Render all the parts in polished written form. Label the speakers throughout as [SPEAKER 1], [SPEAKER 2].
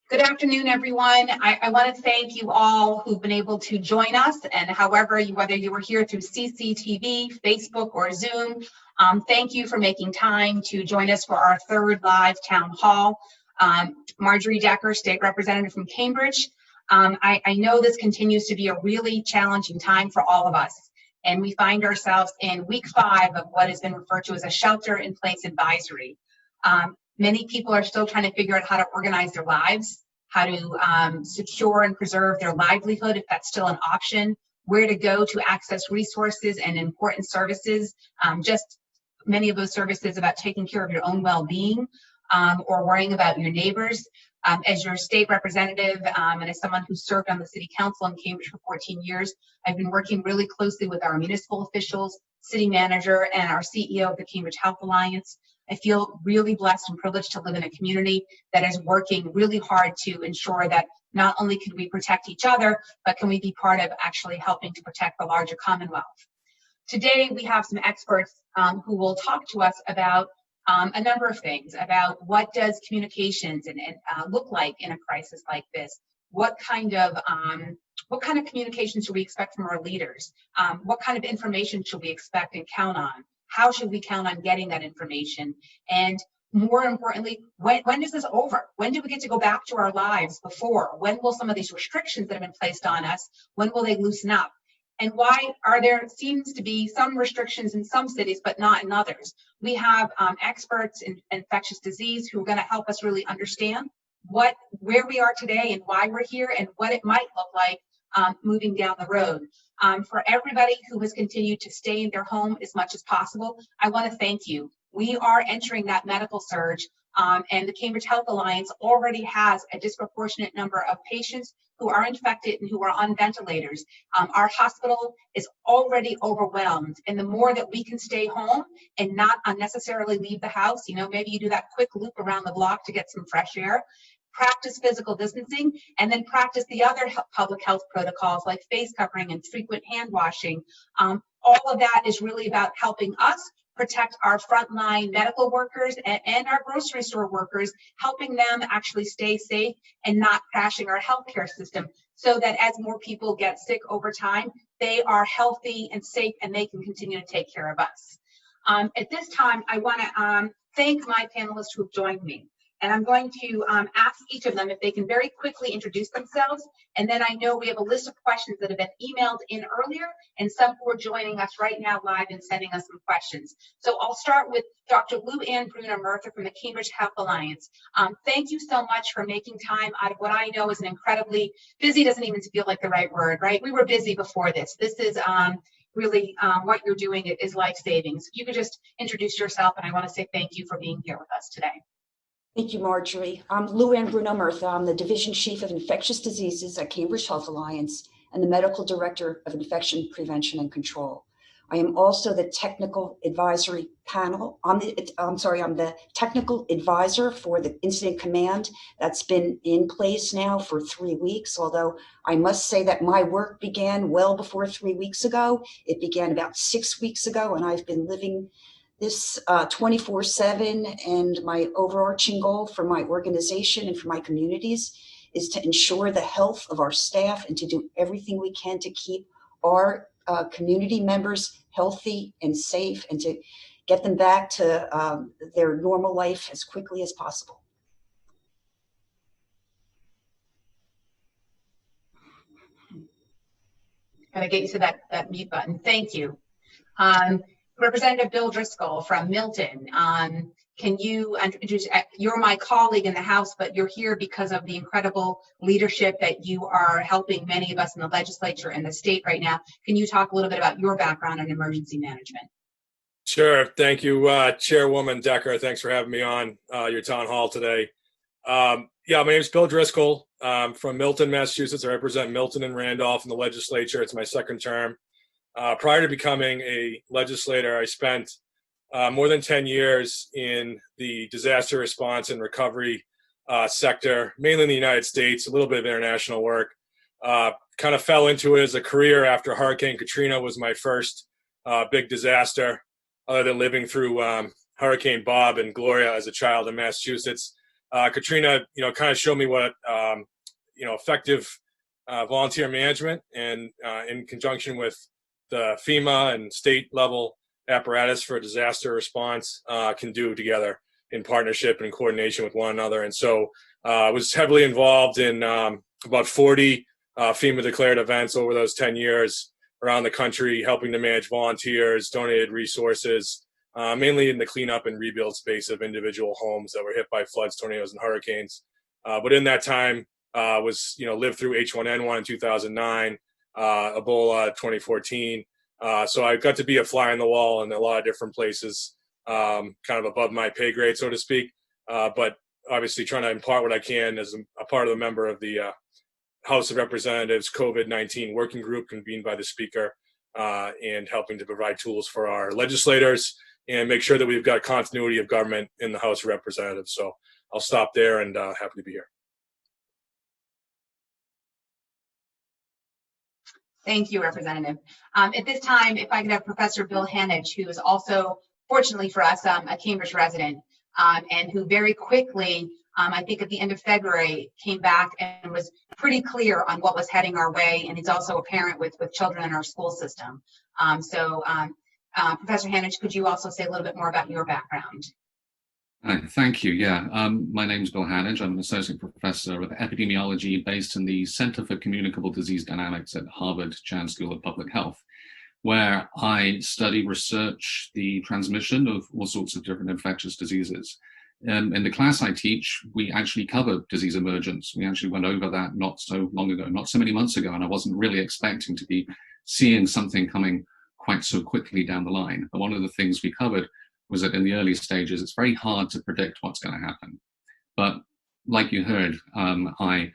[SPEAKER 1] Good afternoon, everyone. I want to thank you all who've been able to join us, and whether you were here through CCTV, Facebook, or Zoom, thank you for making time to join us for our third live town hall. Marjorie Decker, State Representative from Cambridge. I know this continues to be a really challenging time for all of us, and we find ourselves in week 5 of what has been referred to as a shelter-in-place advisory. Many people are still trying to figure out how to organize their lives, how to secure and preserve their livelihood, if that's still an option, where to go to access resources and important services, just many of those services about taking care of your own well-being or worrying about your neighbors. As your state representative and as someone who served on the city council in Cambridge for 14 years, I've been working really closely with our municipal officials, city manager, and our CEO of the Cambridge Health Alliance. I feel really blessed and privileged to live in a community that is working really hard to ensure that not only can we protect each other, but can we be part of actually helping to protect the larger Commonwealth. Today, we have some experts who will talk to us about a number of things, about what does communications look like in a crisis like this? What kind of communication should we expect from our leaders? What kind of information should we expect and count on? How should we count on getting that information? And more importantly, when is this over? When do we get to go back to our lives before? When will some of these restrictions that have been placed on us, when will they loosen up? And why are there seems to be some restrictions in some cities, but not in others? We have experts in infectious disease who are going to help us really understand where we are today and why we're here and what it might look like moving down the road. For everybody who has continued to stay in their home as much as possible, I want to thank you. We are entering that medical surge, and the Cambridge Health Alliance already has a disproportionate number of patients who are infected and who are on ventilators. Our hospital is already overwhelmed, and the more that we can stay home and not unnecessarily leave the house, maybe you do that quick loop around the block to get some fresh air, practice physical distancing, and then practice the other public health protocols like face covering and frequent hand washing. All of that is really about helping us protect our frontline medical workers and our grocery store workers, helping them actually stay safe and not crashing our healthcare system, so that as more people get sick over time, they are healthy and safe and they can continue to take care of us. At this time, I want to thank my panelists who have joined me. And I'm going to ask each of them if they can very quickly introduce themselves. And then I know we have a list of questions that have been emailed in earlier and some who are joining us right now live and sending us some questions. So I'll start with Dr. ANN BRUNO-MURTHA from the Cambridge Health Alliance. Thank you so much for making time out of what I know is an incredibly busy, doesn't even feel like the right word, right? We were busy before this. This is really what you're doing is life-saving. So if you could just introduce yourself, and I want to say thank you for being here with us today.
[SPEAKER 2] Thank you, Marjorie. I'm ANN BRUNO-MURTHA. I'm the Division Chief of Infectious Diseases at Cambridge Health Alliance and the Medical Director of Infection Prevention and Control. I am also the Technical Advisory Panel. I'm the Technical Advisor for the Incident Command that's been in place now for 3 weeks, although I must say that my work began well before 3 weeks ago. It began about 6 weeks ago, and I've been living this 24/7, and my overarching goal for my organization and for my communities is to ensure the health of our staff and to do everything we can to keep our community members healthy and safe and to get them back to their normal life as quickly as possible.
[SPEAKER 1] Gonna get you to that mute button. Thank you. Representative Bill Driscoll from Milton. Can you introduce, you're my colleague in the House, but you're here because of the incredible leadership that you are helping many of us in the legislature and the state right now. Can you talk a little bit about your background in emergency management?
[SPEAKER 3] Sure. Thank you, Chairwoman Decker. Thanks for having me on your town hall today. Yeah, my name is Bill Driscoll. From Milton, Massachusetts. I represent Milton and Randolph in the legislature. It's my second term. Prior to becoming a legislator, I spent more than 10 years in the disaster response and recovery sector, mainly in the United States, a little bit of international work. Kind of fell into it as a career after Hurricane Katrina was my first big disaster, other than living through Hurricane Bob and Gloria as a child in Massachusetts. Katrina, kind of showed me what, effective volunteer management and in conjunction with the FEMA and state level apparatus for disaster response can do together in partnership and coordination with one another. And so I was heavily involved in about 40 FEMA declared events over those 10 years around the country, helping to manage volunteers, donated resources, mainly in the cleanup and rebuild space of individual homes that were hit by floods, tornadoes, and hurricanes. But in that time, lived through H1N1 in 2009, Ebola 2014. So I got to be a fly on the wall in a lot of different places, kind of above my pay grade, so to speak. But obviously trying to impart what I can as a part of the member of the House of Representatives COVID-19 working group convened by the Speaker, and helping to provide tools for our legislators and make sure that we've got continuity of government in the House of Representatives. So I'll stop there and happy to be here.
[SPEAKER 1] Thank you, Representative. At this time, if I could have Professor Bill HANAGE, who is also, fortunately for us, a Cambridge resident, and who very quickly, I think at the end of February, came back and was pretty clear on what was heading our way, and he's also a parent with children in our school system. Professor HANAGE, could you also say a little bit more about your background?
[SPEAKER 4] Thank you. Yeah, my name is Bill HANAGE. I'm an associate professor of epidemiology based in the Center for Communicable Disease Dynamics at Harvard Chan School of Public Health, where I study, research the transmission of all sorts of different infectious diseases. In the class I teach, we actually cover disease emergence. We actually went over that not so long ago, not so many months ago, and I wasn't really expecting to be seeing something coming quite so quickly down the line. But one of the things we covered was that in the early stages, it's very hard to predict what's going to happen. But like you heard, I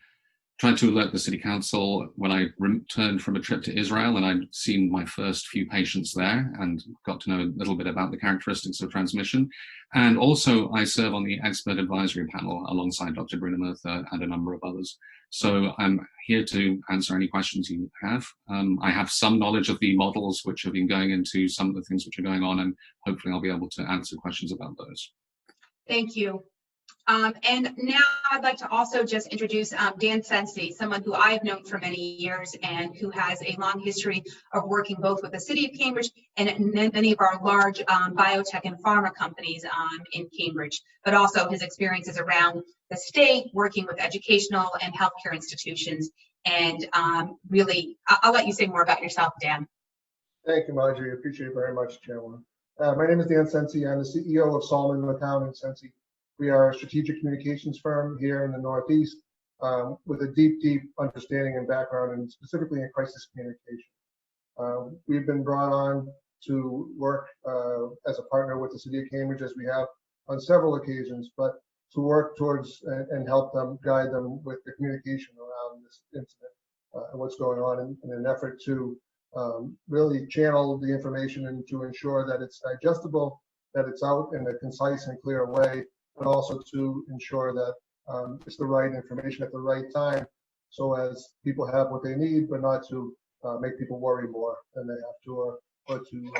[SPEAKER 4] tried to alert the city council when I returned from a trip to Israel, and I'd seen my first few patients there and got to know a little bit about the characteristics of transmission. And also I serve on the expert advisory panel alongside Dr. Bruno-MURTHA and a number of others. So I'm here to answer any questions you have. I have some knowledge of the models which have been going into some of the things which are going on, and hopefully I'll be able to answer questions about those.
[SPEAKER 1] Thank you. And now I'd like to also just introduce Dan CENCE, someone who I've known for many years and who has a long history of working both with the City of Cambridge and many of our large biotech and pharma companies in Cambridge, but also his experiences around the state, working with educational and healthcare institutions. And really, I'll let you say more about yourself, Dan.
[SPEAKER 5] Thank you, Marjorie. I appreciate it very much, Chairwoman. My name is Dan CENCE. I'm the CEO of Solomon McCown and CENCE. We are a strategic communications firm here in the Northeast with a deep understanding and background, and specifically in crisis communication. We've been brought on to work as a partner with the City of Cambridge, as we have on several occasions, but to work towards and help them, guide them with the communication around this incident and what's going on in an effort to really channel the information and to ensure that it's digestible, that it's out in a concise and clear way, but also to ensure that it's the right information at the right time, so as people have what they need, but not to make people worry more than they have to, or to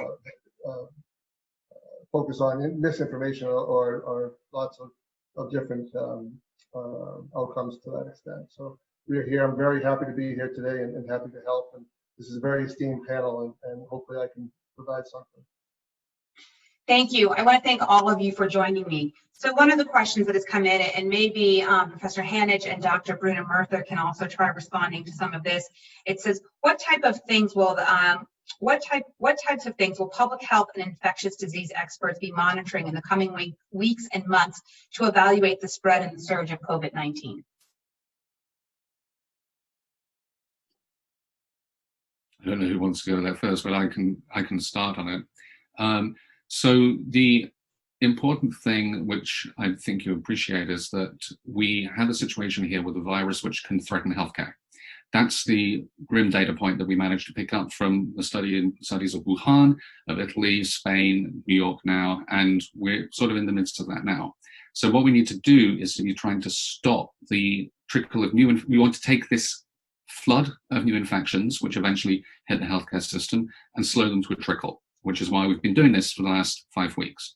[SPEAKER 5] focus on misinformation or lots of different outcomes to that extent. So we're here. I'm very happy to be here today and happy to help. And this is a very esteemed panel, and hopefully I can provide something.
[SPEAKER 1] Thank you. I want to thank all of you for joining me. So one of the questions that has come in, and maybe Professor HANAGE and Dr. Bruno-MURTHA can also try responding to some of this. It says, what types of things will public health and infectious disease experts be monitoring in the coming weeks and months to evaluate the spread and the surge of COVID-19?
[SPEAKER 4] I don't know who wants to go there first, but I can start on it. So the important thing, which I think you appreciate, is that we have a situation here with a virus which can threaten healthcare. That's the grim data point that we managed to pick up from the studies of Wuhan, of Italy, Spain, New York now, and we're sort of in the midst of that now. So what we need to do is to be trying to stop the trickle of we want to take this flood of new infections, which eventually hit the healthcare system, and slow them to a trickle, which is why we've been doing this for the last 5 weeks.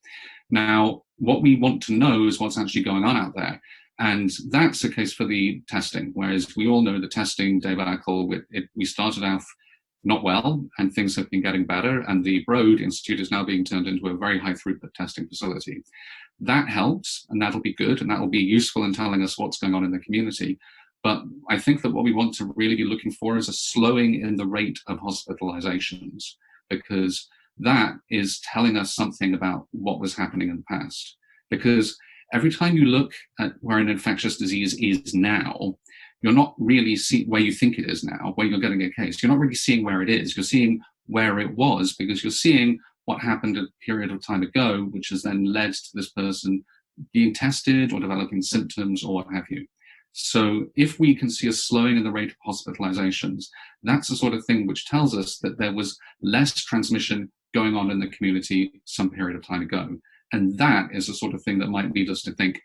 [SPEAKER 4] Now, what we want to know is what's actually going on out there. And that's the case for the testing, whereas we all know the testing debacle, we started off not well, and things have been getting better, and the Broad Institute is now being turned into a very high throughput testing facility. That helps, and that'll be good, and that will be useful in telling us what's going on in the community. But I think that what we want to really be looking for is a slowing in the rate of hospitalizations, because that is telling us something about what was happening in the past. Because every time you look at where an infectious disease is now, you're not really seeing where you think it is now, where you're getting a case. You're not really seeing where it is. You're seeing where it was, because you're seeing what happened a period of time ago, which has then led to this person being tested or developing symptoms or what have you. So if we can see a slowing in the rate of hospitalizations, that's the sort of thing which tells us that there was less transmission going on in the community some period of time ago. And that is the sort of thing that might lead us to think,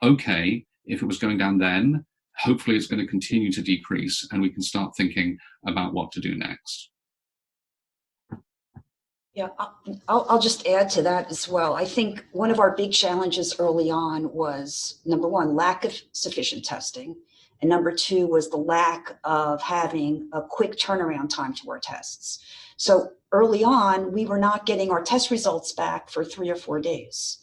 [SPEAKER 4] okay, if it was going down then, hopefully it's going to continue to decrease, and we can start thinking about what to do next.
[SPEAKER 2] Yeah, I'll just add to that as well. I think one of our big challenges early on was, number one, lack of sufficient testing. And number two was the lack of having a quick turnaround time to our tests. So early on, we were not getting our test results back for 3 or 4 days.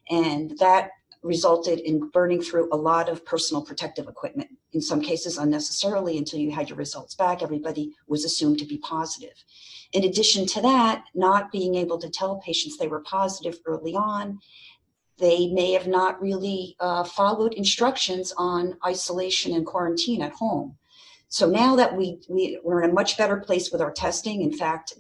[SPEAKER 2] And that resulted in burning through a lot of personal protective equipment, in some cases unnecessarily. Until you had your results back, everybody was assumed to be positive. In addition to that, not being able to tell patients they were positive early on, they may have not really followed instructions on isolation and quarantine at home. So now that we're in a much better place with our testing. In fact,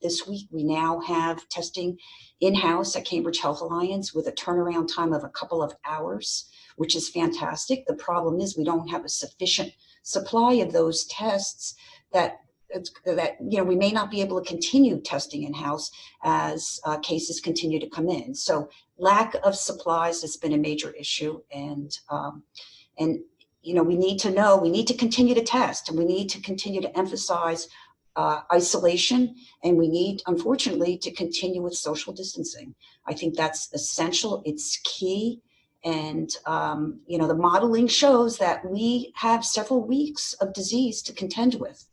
[SPEAKER 2] this week we now have testing in-house at Cambridge Health Alliance with a turnaround time of a couple of hours, which is fantastic. The problem is we don't have a sufficient supply of those tests that we may not be able to continue testing in-house as cases continue to come in. So lack of supplies has been a major issue, and we need to continue to test, and we need to continue to emphasize isolation, and we need, unfortunately, to continue with social distancing. I think that's essential. It's key. And, the modeling shows that we have several weeks of disease to contend with.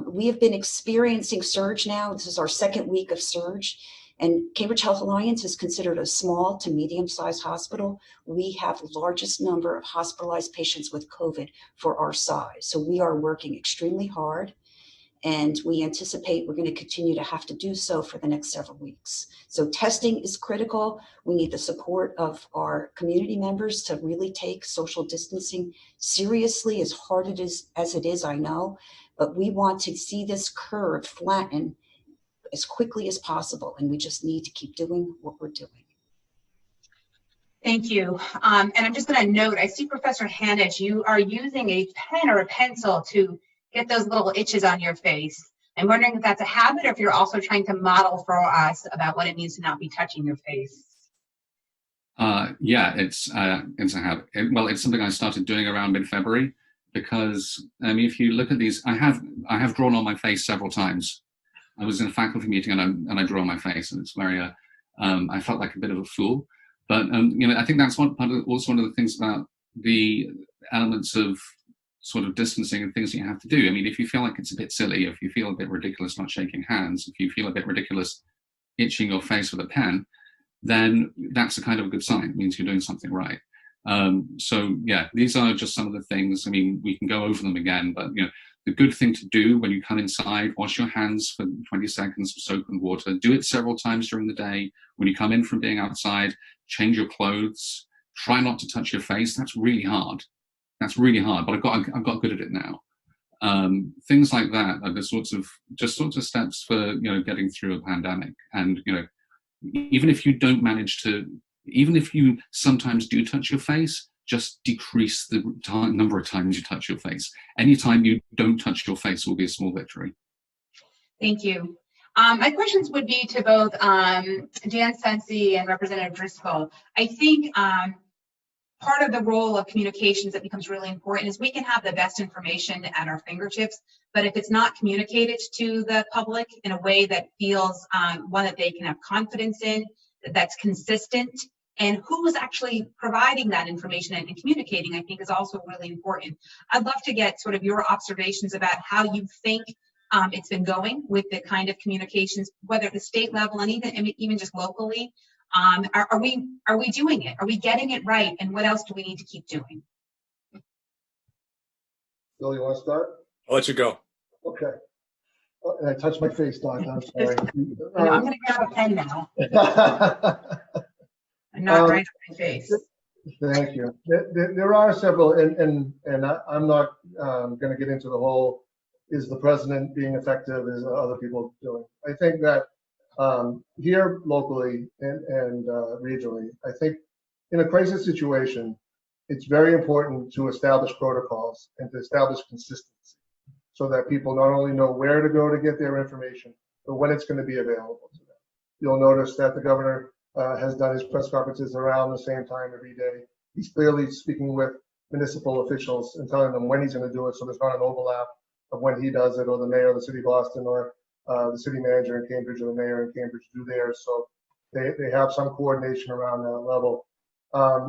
[SPEAKER 2] We have been experiencing surge now. This is our second week of surge. And Cambridge Health Alliance is considered a small to medium-sized hospital. We have the largest number of hospitalized patients with COVID for our size. So we are working extremely hard, and we anticipate we're going to continue to have to do so for the next several weeks. So testing is critical. We need the support of our community members to really take social distancing seriously, as hard as it is, I know. But we want to see this curve flatten as quickly as possible, and we just need to keep doing what we're doing.
[SPEAKER 1] Thank you. And I'm just going to note, I see Professor HANAGE, you are using a pen or a pencil to get those little itches on your face. I'm wondering if that's a habit, or if you're also trying to model for us about what it means to not be touching your face.
[SPEAKER 4] Yeah, it's a habit. It's something I started doing around mid-February, because if you look at these, I have drawn on my face several times. I was in a faculty meeting and I drew on my face, and it's very, I felt like a bit of a fool. But, I think that's also one of the things about the elements of sort of distancing and things that you have to do. If you feel like it's a bit silly, if you feel a bit ridiculous not shaking hands, if you feel a bit ridiculous itching your face with a pen, then that's a kind of a good sign. It means you're doing something right. So yeah, these are just some of the things. We can go over them again, but the good thing to do when you come inside, wash your hands for 20 seconds with soap and water. Do it several times during the day. When you come in from being outside, change your clothes. Try not to touch your face. That's really hard. But I've got good at it now. Things like that are the sorts of steps for getting through a pandemic. And even if you don't manage to, even if you sometimes do touch your face, just decrease the number of times you touch your face. Anytime you don't touch your face will be a small victory.
[SPEAKER 1] Thank you. My questions would be to both Dan CENCE and Representative Driscoll. I think part of the role of communications that becomes really important is we can have the best information at our fingertips, but if it's not communicated to the public in a way that feels one that they can have confidence in, that's consistent, And who's actually providing that information and communicating, I think, is also really important. I'd love to get sort of your observations about how you think it's been going with the kind of communications, whether at the state level and even just locally. Are we doing it? Are we getting it right? And what else do we need to keep doing?
[SPEAKER 5] Bill, you want to start?
[SPEAKER 3] I'll let you go.
[SPEAKER 5] Okay. Oh, and I touched my face, Don. I'm sorry.
[SPEAKER 1] I know, I'm going to grab a pen now. I'm not right on my face.
[SPEAKER 5] Thank you. There are several, and I'm not going to get into the whole, is the president being effective, is other people doing. I think that here locally and regionally, I think in a crisis situation, it's very important to establish protocols and to establish consistency so that people not only know where to go to get their information, but when it's going to be available to them. You'll notice that the governor has done his press conferences around the same time every day. He's clearly speaking with municipal officials and telling them when he's going to do it, so there's not an overlap of when he does it, or the mayor of the city of Boston, or the city manager in Cambridge, or the mayor in Cambridge do theirs. So they have some coordination around that level.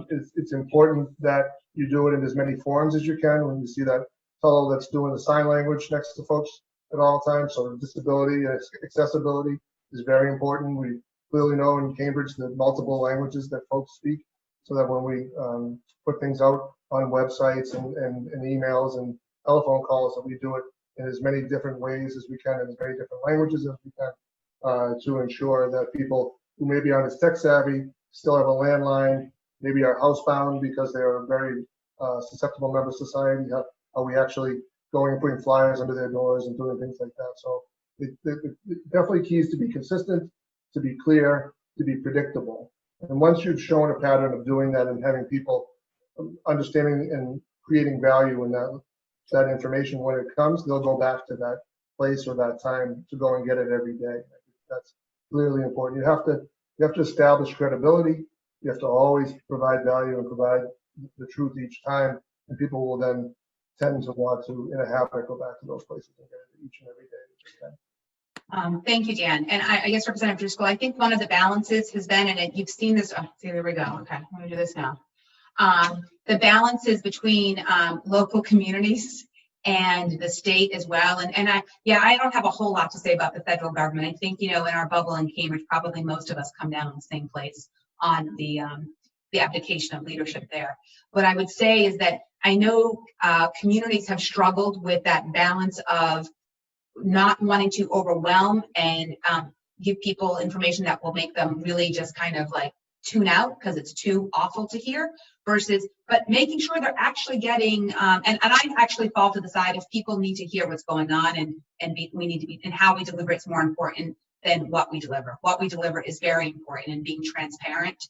[SPEAKER 5] It's important that you do it in as many forms as you can. When you see that fellow that's doing the sign language next to folks at all times, so disability and accessibility is very important. We clearly know in Cambridge the multiple languages that folks speak, so that when we put things out on websites and emails and telephone calls, that we do it in as many different ways as we can, in as many different languages as we can, to ensure that people who may be on as tech savvy still have a landline, maybe are housebound because they are a very susceptible member of society. Are we actually going and putting flyers under their doors and doing things like that? So it definitely keys to be consistent, to be clear, to be predictable. And once you've shown a pattern of doing that and having people understanding and creating value in that information, when it comes, they'll go back to that place or that time to go and get it every day. I think that's clearly important. You have to establish credibility. You have to always provide value and provide the truth each time, and people will then tend to want to, in a habit, go back to those places and get it each and every day.
[SPEAKER 1] Thank you, Dan. And I guess Representative Driscoll, I think one of the balances has been, and you've seen this, oh, see, there we go. Okay, I'm gonna do this now. The balances between local communities and the state as well. And I don't have a whole lot to say about the federal government. I think, in our bubble in Cambridge, probably most of us come down on the same place on the application of leadership there. What I would say is that I know communities have struggled with that balance of not wanting to overwhelm and give people information that will make them really just kind of like tune out because it's too awful to hear, versus, but making sure they're actually getting, and I actually fall to the side if people need to hear what's going on we need to be, and how we deliver it's more important than what we deliver. What we deliver is very important, and being transparent,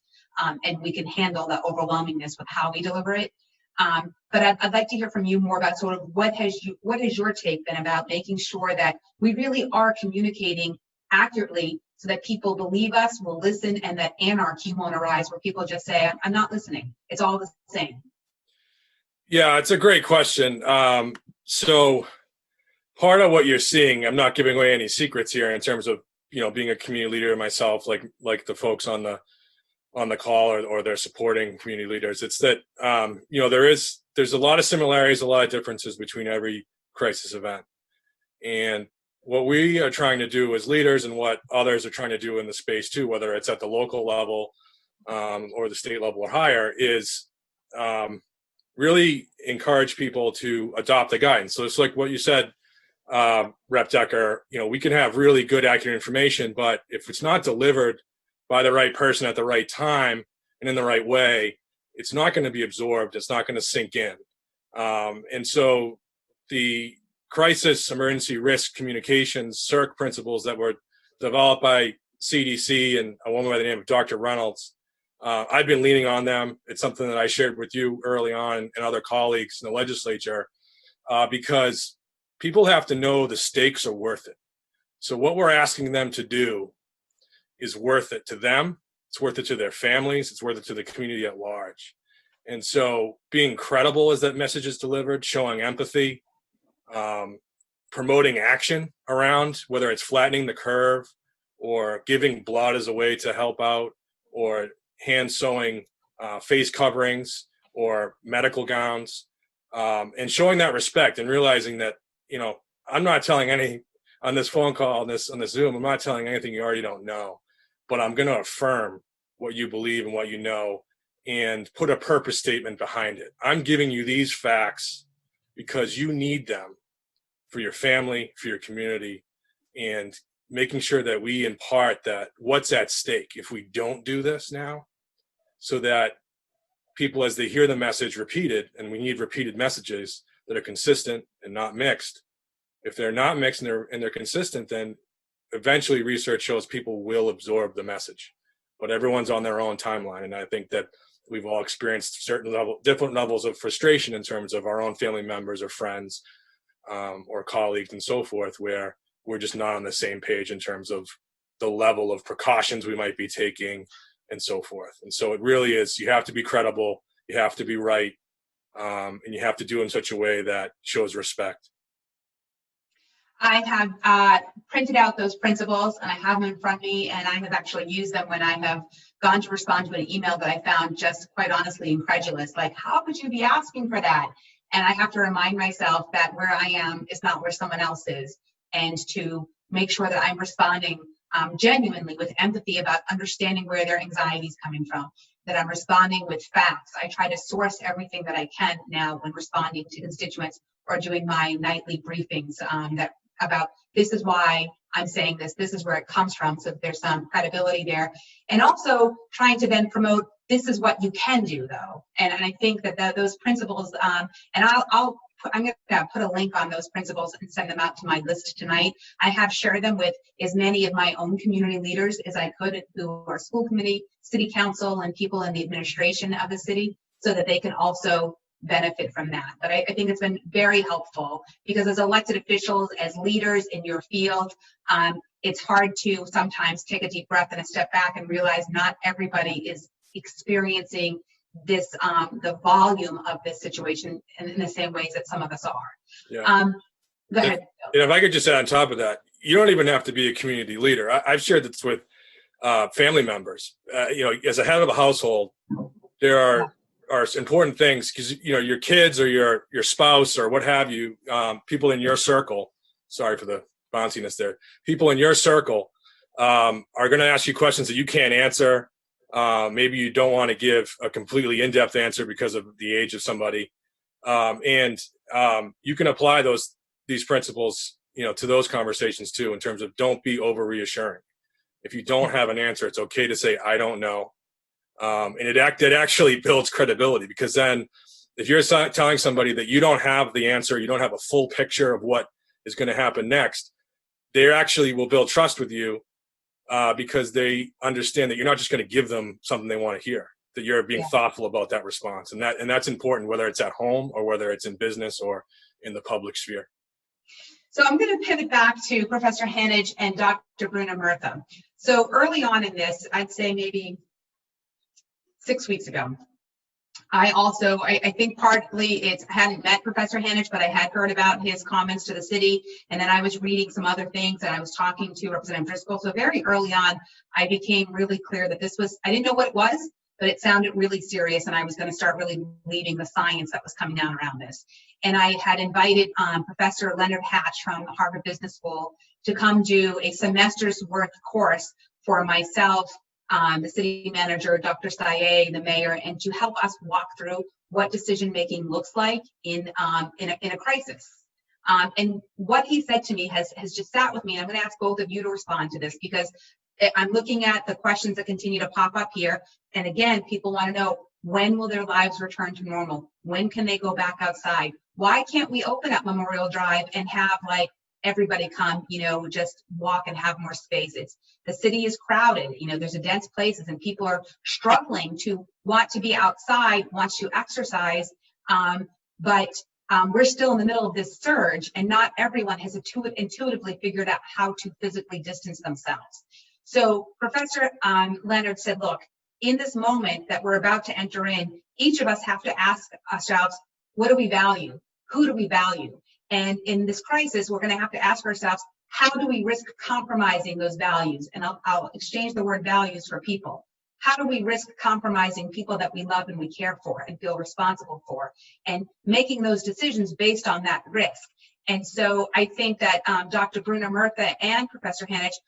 [SPEAKER 1] and we can handle the overwhelmingness with how we deliver it. But I'd like to hear from you more about sort of what has your take been about making sure that we really are communicating accurately so that people believe us, will listen, and that anarchy won't arise where people just say, I'm not listening. It's all the same.
[SPEAKER 3] Yeah, it's a great question. So part of what you're seeing, I'm not giving away any secrets here in terms of, being a community leader myself, like the folks on the call or they're supporting community leaders. It's that, there's a lot of similarities, a lot of differences between every crisis event. And what we are trying to do as leaders, and what others are trying to do in the space too, whether it's at the local level or the state level or higher, is really encourage people to adopt the guidance. So it's like what you said, Rep. Decker, we can have really good, accurate information, but if it's not delivered by the right person at the right time and in the right way, it's not going to be absorbed. It's not going to sink in. And so the crisis emergency risk communications CERC principles that were developed by CDC and a woman by the name of Dr. Reynolds, I've been leaning on them. It's something that I shared with you early on and other colleagues in the legislature, because people have to know the stakes are worth it. So what we're asking them to do is worth it to them. It's worth it to their families. It's worth it to the community at large. And so being credible as that message is delivered, showing empathy, promoting action around, whether it's flattening the curve or giving blood as a way to help out, or hand sewing face coverings or medical gowns, and showing that respect and realizing that, you know, I'm not telling any on this phone call, on this Zoom, I'm not telling anything you already don't know, but I'm going to affirm what you believe and what you know and put a purpose statement behind it. I'm giving you these facts because you need them for your family, for your community, and making sure that we impart that what's at stake if we don't do this now, so that people, as they hear the message repeated, and we need repeated messages that are consistent and not mixed. If they're not mixed and they're consistent, then eventually research shows people will absorb the message. But everyone's on their own timeline, and I think that we've all experienced different levels of frustration in terms of our own family members or friends or colleagues and so forth, where we're just not on the same page in terms of the level of precautions we might be taking and so forth. And so it really is, you have to be credible, you have to be right, and you have to do it in such a way that shows respect.
[SPEAKER 1] I have printed out those principles and I have them in front of me, and I have actually used them when I have gone to respond to an email that I found just quite honestly incredulous. Like, how could you be asking for that? And I have to remind myself that where I am is not where someone else is, and to make sure that I'm responding genuinely with empathy about understanding where their anxiety is coming from, that I'm responding with facts. I try to source everything that I can now when responding to constituents or doing my nightly briefings about this is why I'm saying this, this is where it comes from, so there's some credibility there. And also trying to then promote this is what you can do though. And I think that those principles, and I'm going to put a link on those principles and send them out to my list tonight. I have shared them with as many of my own community leaders as I could, who are school committee, city council, and people in the administration of the city, so that they can also benefit from that. But I think it's been very helpful, because as elected officials, as leaders in your field, it's hard to sometimes take a deep breath and a step back and realize not everybody is experiencing this the volume of this situation in the same ways that some of us are.
[SPEAKER 3] Yeah.
[SPEAKER 1] Go ahead.
[SPEAKER 3] If I could just add on top of that, you don't even have to be a community leader. I've shared this with family members. You know, as a head of a household, there are important things, because you know your kids or your spouse or what have you, people in your circle. Sorry for the bounciness there. People in your circle are going to ask you questions that you can't answer. Maybe you don't want to give a completely in-depth answer because of the age of somebody, and you can apply these principles, you know, to those conversations too, in terms of don't be over reassuring. If you don't have an answer, it's okay to say I don't know. And it actually builds credibility, because then if you're telling somebody that you don't have the answer, you don't have a full picture of what is going to happen next, they actually will build trust with you, because they understand that you're not just going to give them something they want to hear, that you're being thoughtful about that response. And that's important, whether it's at home or whether it's in business or in the public sphere.
[SPEAKER 1] So I'm going to pivot back to Professor HANAGE and Dr. Bruno-MURTHA. So early on in this, I'd say maybe 6 weeks ago, I think partly I hadn't met Professor HANAGE, but I had heard about his comments to the city, and then I was reading some other things, and I was talking to Representative Driscoll. So very early on, I became really clear that this was, I didn't know what it was, but it sounded really serious, and I was going to start really believing the science that was coming out around this. And I had invited Professor Leonard Hatch from Harvard Business School to come do a semester's worth course for myself, the city manager, Dr. Saye, the mayor, and to help us walk through what decision-making looks like in a crisis. And what he said to me has just sat with me. And I'm going to ask both of you to respond to this, because I'm looking at the questions that continue to pop up here. And again, people want to know, when will their lives return to normal? When can they go back outside? Why can't we open up Memorial Drive and have like everybody come, you know, just walk and have more space? The city is crowded, you know, there's a dense places, and people are struggling to want to be outside, want to exercise, but we're still in the middle of this surge, and not everyone has intuitively figured out how to physically distance themselves. So Professor Leonard said, look, in this moment that we're about to enter in, each of us have to ask ourselves, what do we value? Who do we value? And in this crisis, we're going to have to ask ourselves, how do we risk compromising those values? And I'll exchange the word values for people. how do we risk compromising people that we love and we care for and feel responsible for, and making those decisions based on that risk. And so I think that Dr. Bruno-MURTHA and Professor HANAGE,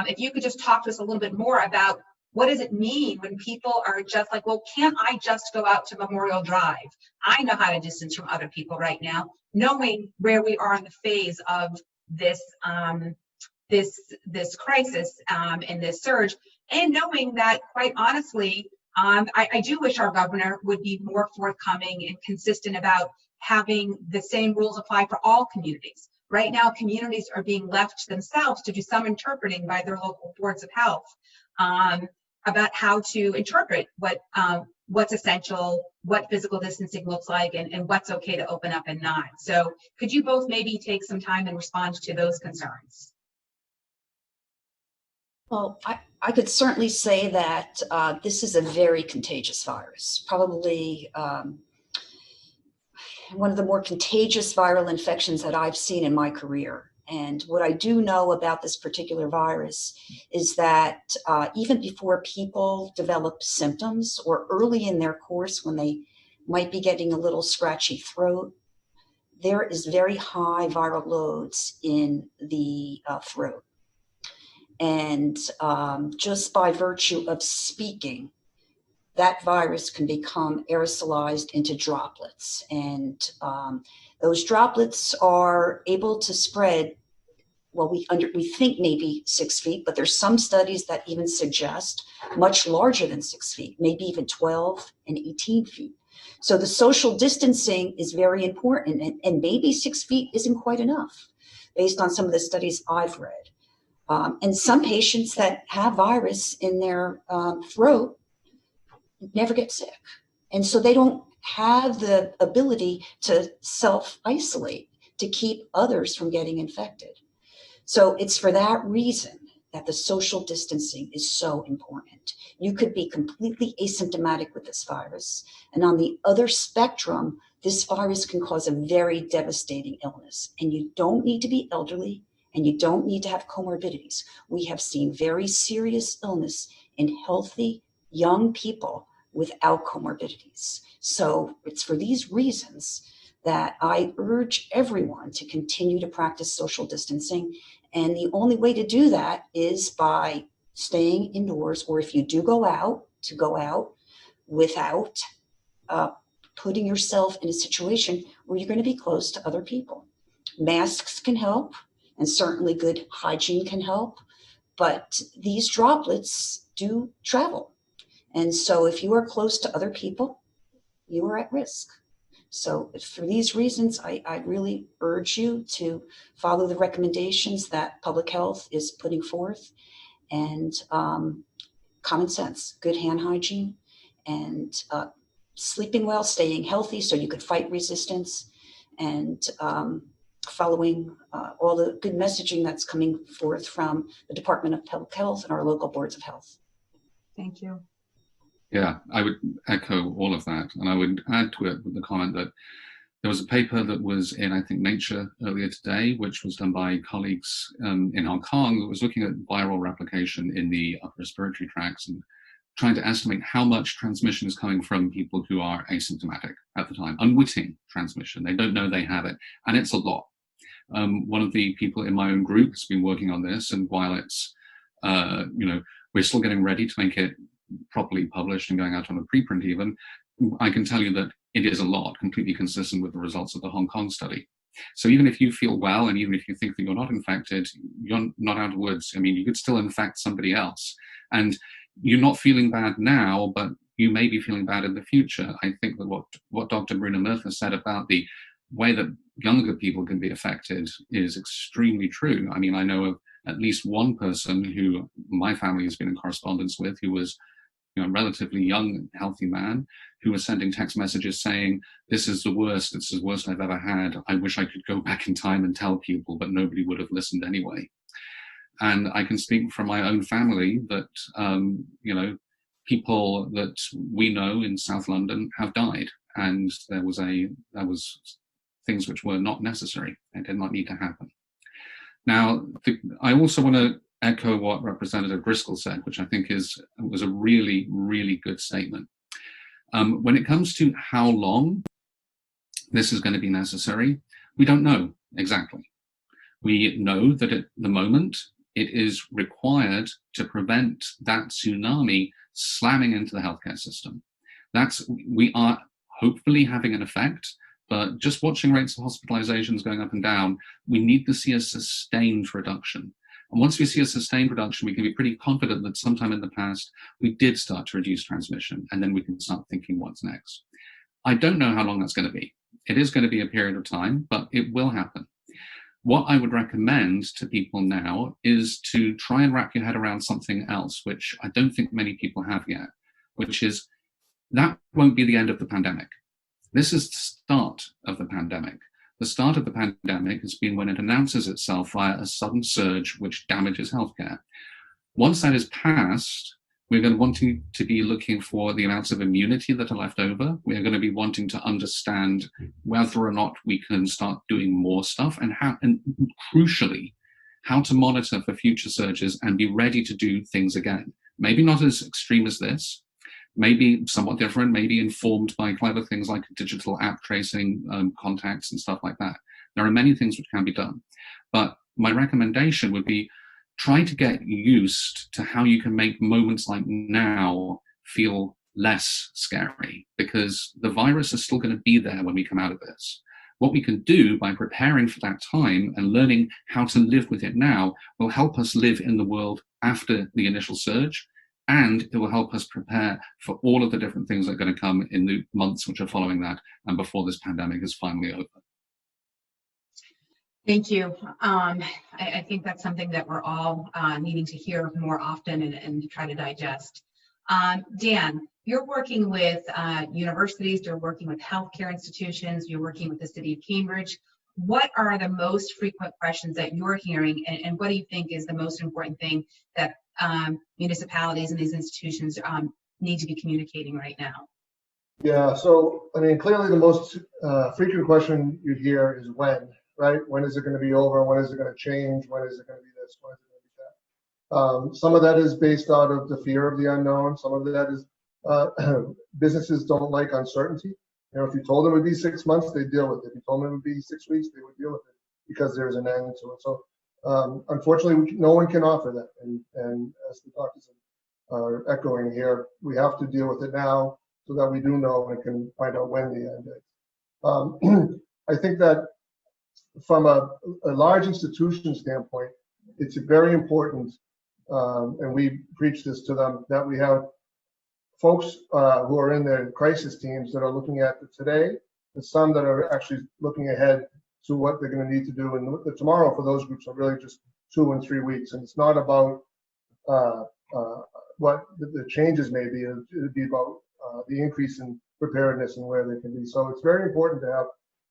[SPEAKER 1] if you could just talk to us a little bit more about what does it mean when people are just like, well, can't I just go out to Memorial Drive? I know how to distance from other people right now, knowing where we are in the phase of this this crisis and this surge, and knowing that, quite honestly, I do wish our governor would be more forthcoming and consistent about having the same rules apply for all communities. Right now, communities are being left to themselves to do some interpreting by their local boards of health about how to interpret what's essential, what physical distancing looks like, and what's okay to open up and not. So could you both maybe take some time and respond to those concerns?
[SPEAKER 2] Well, I could certainly say that this is a very contagious virus, probably one of the more contagious viral infections that I've seen in my career. And what I do know about this particular virus is that even before people develop symptoms, or early in their course when they might be getting a little scratchy throat, there is very high viral loads in the throat. And just by virtue of speaking, that virus can become aerosolized into droplets. And those droplets are able to spread, well, we think maybe 6 feet, but there's some studies that even suggest much larger than 6 feet, maybe even 12 and 18 feet. So the social distancing is very important, and maybe 6 feet isn't quite enough based on some of the studies I've read. And some patients that have virus in their throat never get sick. And so they don't have the ability to self-isolate to keep others from getting infected. So it's for that reason that the social distancing is so important. You could be completely asymptomatic with this virus, and on the other spectrum, this virus can cause a very devastating illness. And you don't need to be elderly, and you don't need to have comorbidities. We have seen very serious illness in healthy young people without comorbidities. So it's for these reasons that I urge everyone to continue to practice social distancing. And the only way to do that is by staying indoors, or if you do go out, to go out without putting yourself in a situation where you're going to be close to other people. Masks can help, and certainly good hygiene can help, but these droplets do travel. And so if you are close to other people, you are at risk. So for these reasons, I really urge you to follow the recommendations that public health is putting forth, and common sense, good hand hygiene, and sleeping well, staying healthy so you could fight resistance, and following all the good messaging that's coming forth from the Department of Public Health and our local boards of health.
[SPEAKER 1] Thank you.
[SPEAKER 4] Yeah, I would echo all of that. And I would add to it with the comment that there was a paper that was in, I think, Nature earlier today, which was done by colleagues in Hong Kong, that was looking at viral replication in the upper respiratory tracts and trying to estimate how much transmission is coming from people who are asymptomatic at the time, unwitting transmission. They don't know they have it, and it's a lot. One of the people in my own group has been working on this, and while it's, we're still getting ready to make it properly published and going out on a preprint even, I can tell you that it is a lot, completely consistent with the results of the Hong Kong study. So even if you feel well, and even if you think that you're not infected, you're not out of woods. I mean, you could still infect somebody else. And you're not feeling bad now, but you may be feeling bad in the future. I think that what Dr. Bruno-MURTHA said about the way that younger people can be affected is extremely true. I mean, I know of at least one person who my family has been in correspondence with, who was a relatively young, healthy man, who was sending text messages saying, this is the worst I've ever had. I wish I could go back in time and tell people, but nobody would have listened anyway. And I can speak from my own family that, people that we know in South London have died. And there was things which were not necessary and did not need to happen. Now, I also want to echo what Representative Driscoll said, which I think was a really, really good statement. When it comes to how long this is going to be necessary, we don't know exactly. We know that at the moment, it is required to prevent that tsunami slamming into the healthcare system. We are hopefully having an effect, but just watching rates of hospitalizations going up and down, we need to see a sustained reduction. And once we see a sustained reduction, we can be pretty confident that sometime in the past, we did start to reduce transmission, and then we can start thinking what's next. I don't know how long that's going to be. It is going to be a period of time, but it will happen. What I would recommend to people now is to try and wrap your head around something else, which I don't think many people have yet, which is that won't be the end of the pandemic. This is the start of the pandemic. The start of the pandemic has been when it announces itself via a sudden surge which damages healthcare. Once that is passed, we're going to want to be looking for the amounts of immunity that are left over. We're going to be wanting to understand whether or not we can start doing more stuff, and crucially, how to monitor for future surges and be ready to do things again. Maybe not as extreme as this, maybe somewhat different, maybe informed by clever things like digital app tracing, contacts and stuff like that. There are many things which can be done. But my recommendation would be try to get used to how you can make moments like now feel less scary, because the virus is still going to be there when we come out of this. What we can do by preparing for that time and learning how to live with it now will help us live in the world after the initial surge, and it will help us prepare for all of the different things that are going to come in the months which are following that and before this pandemic is finally over.
[SPEAKER 1] Thank you. I think that's something that we're all needing to hear more often and try to digest. Dan, you're working with universities, you're working with healthcare institutions, you're working with the city of Cambridge. What are the most frequent questions that you're hearing, and what do you think is the most important thing that municipalities and these institutions need to be communicating right now?
[SPEAKER 5] Yeah, so I mean, clearly the most frequent question you hear is when, right? When is it going to be over? When is it going to change? When is it going to be this? When is it going to be that? Some of that is based out of the fear of the unknown. Some of that is businesses don't like uncertainty. You know, if you told them it would be 6 months, they'd deal with it. If you told them it would be 6 weeks, they would deal with it because there's an end to it. So unfortunately, no one can offer that. And as the doctors are echoing here, we have to deal with it now so that we do know and can find out when the end is. I think that from a large institution standpoint, it's very important, and we preach this to them, that we have folks who are in their crisis teams that are looking at the today, and some that are actually looking ahead to what they're going to need to do. And the tomorrow for those groups are really just 2 and 3 weeks. And it's not about what the changes may be. It would be about the increase in preparedness and where they can be. So it's very important to have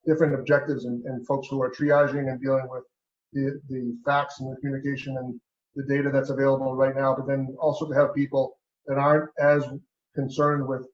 [SPEAKER 5] different objectives and folks who are triaging and dealing with the facts and the communication and the data that's available right now, but then also to have people that aren't as concerned with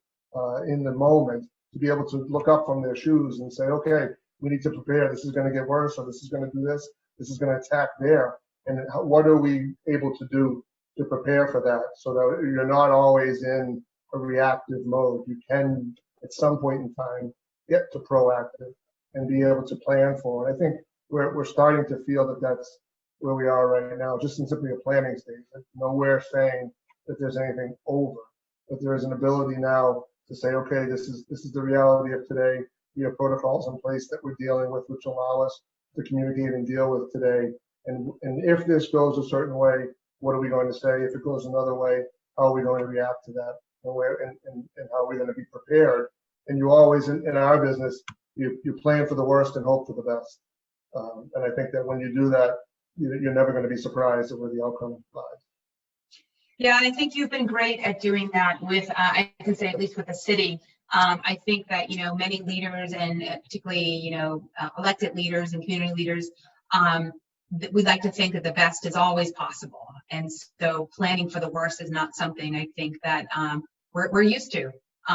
[SPEAKER 5] in the moment to be able to look up from their shoes and say, okay, we need to prepare. This is going to get worse, or this is going to do this. This is going to attack there. And what are we able to do to prepare for that so that you're not always in a reactive mode? You can, at some point in time, get to proactive and be able to plan for it. I think we're starting to feel that that's where we are right now, just in simply a planning stage. Nowhere saying that there's anything over, but there is an ability now to say, okay, this is the reality of today. We have protocols in place that we're dealing with, which allow us to communicate and deal with today. And if this goes a certain way, what are we going to say? If it goes another way, how are we going to react to that? And how are we going to be prepared? And you always, in our business, you plan for the worst and hope for the best. And I think that when you do that, you're never going to be surprised at where the outcome lies.
[SPEAKER 1] Yeah, and I think you've been great at doing that with, I can say at least with the city. I think that, many leaders and particularly, elected leaders and community leaders, we like to think that the best is always possible. And so planning for the worst is not something I think that we're used to.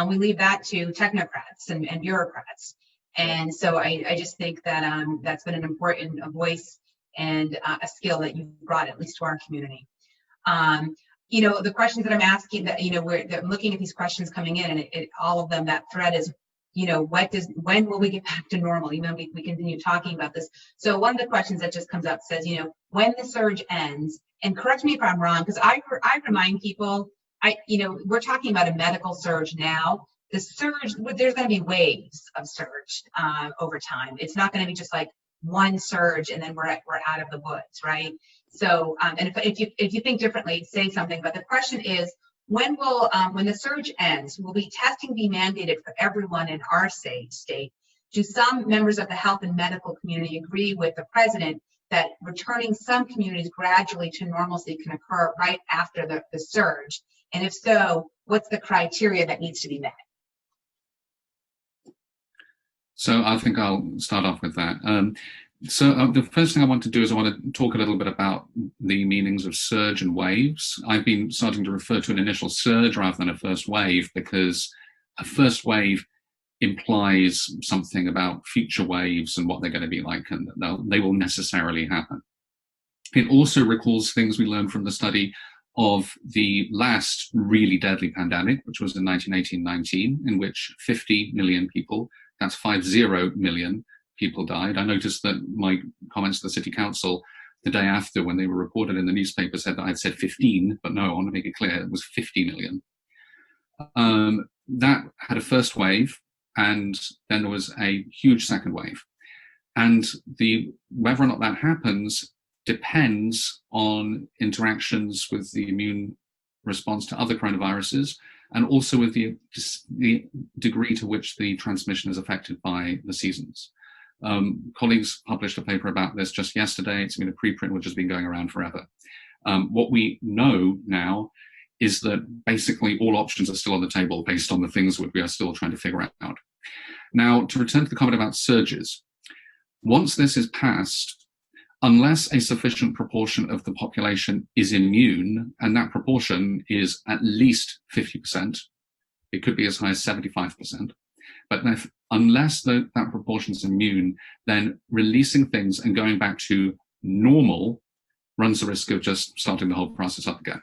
[SPEAKER 1] We leave that to technocrats and bureaucrats. And so I just think that that's been an important voice and a skill that you've brought at least to our community. You know, the questions that I'm asking, that, you know, I'm looking at these questions coming in, and all of them, that thread is, you know, when will we get back to normal? You know, we continue talking about this. So one of the questions that just comes up says, you know, when the surge ends, and correct me if I'm wrong, because I remind people, you know, we're talking about a medical surge now. The surge, there's going to be waves of surge over time. It's not going to be just like one surge and then we're out of the woods, right? So, and if you think differently, say something. But the question is, when the surge ends, will testing be mandated for everyone in our state? Do some members of the health and medical community agree with the president that returning some communities gradually to normalcy can occur right after the surge? And if so, what's the criteria that needs to be met?
[SPEAKER 4] So I think I'll start off with that. The first thing I want to do is I want to talk a little bit about the meanings of surge and waves. I've been starting to refer to an initial surge rather than a first wave, because a first wave implies something about future waves and what they're going to be like, and they will necessarily happen. It also recalls things we learned from the study of the last really deadly pandemic, which was in 1918-19, in which 50 million people, that's 50 million people died. I noticed that my comments to the City Council the day after, when they were reported in the newspaper, said that I'd said 15, but no, I want to make it clear, it was 50 million. That had a first wave, and then there was a huge second wave. And whether or not that happens depends on interactions with the immune response to other coronaviruses, and also with the degree to which the transmission is affected by the seasons. Colleagues published a paper about this just yesterday. It's been a preprint which has been going around forever. What we know now is that basically all options are still on the table based on the things that we are still trying to figure out. Now, to return to the comment about surges, once this is passed, unless a sufficient proportion of the population is immune, and that proportion is at least 50%, it could be as high as 75%, but unless that proportion is immune, then releasing things and going back to normal runs the risk of just starting the whole process up again.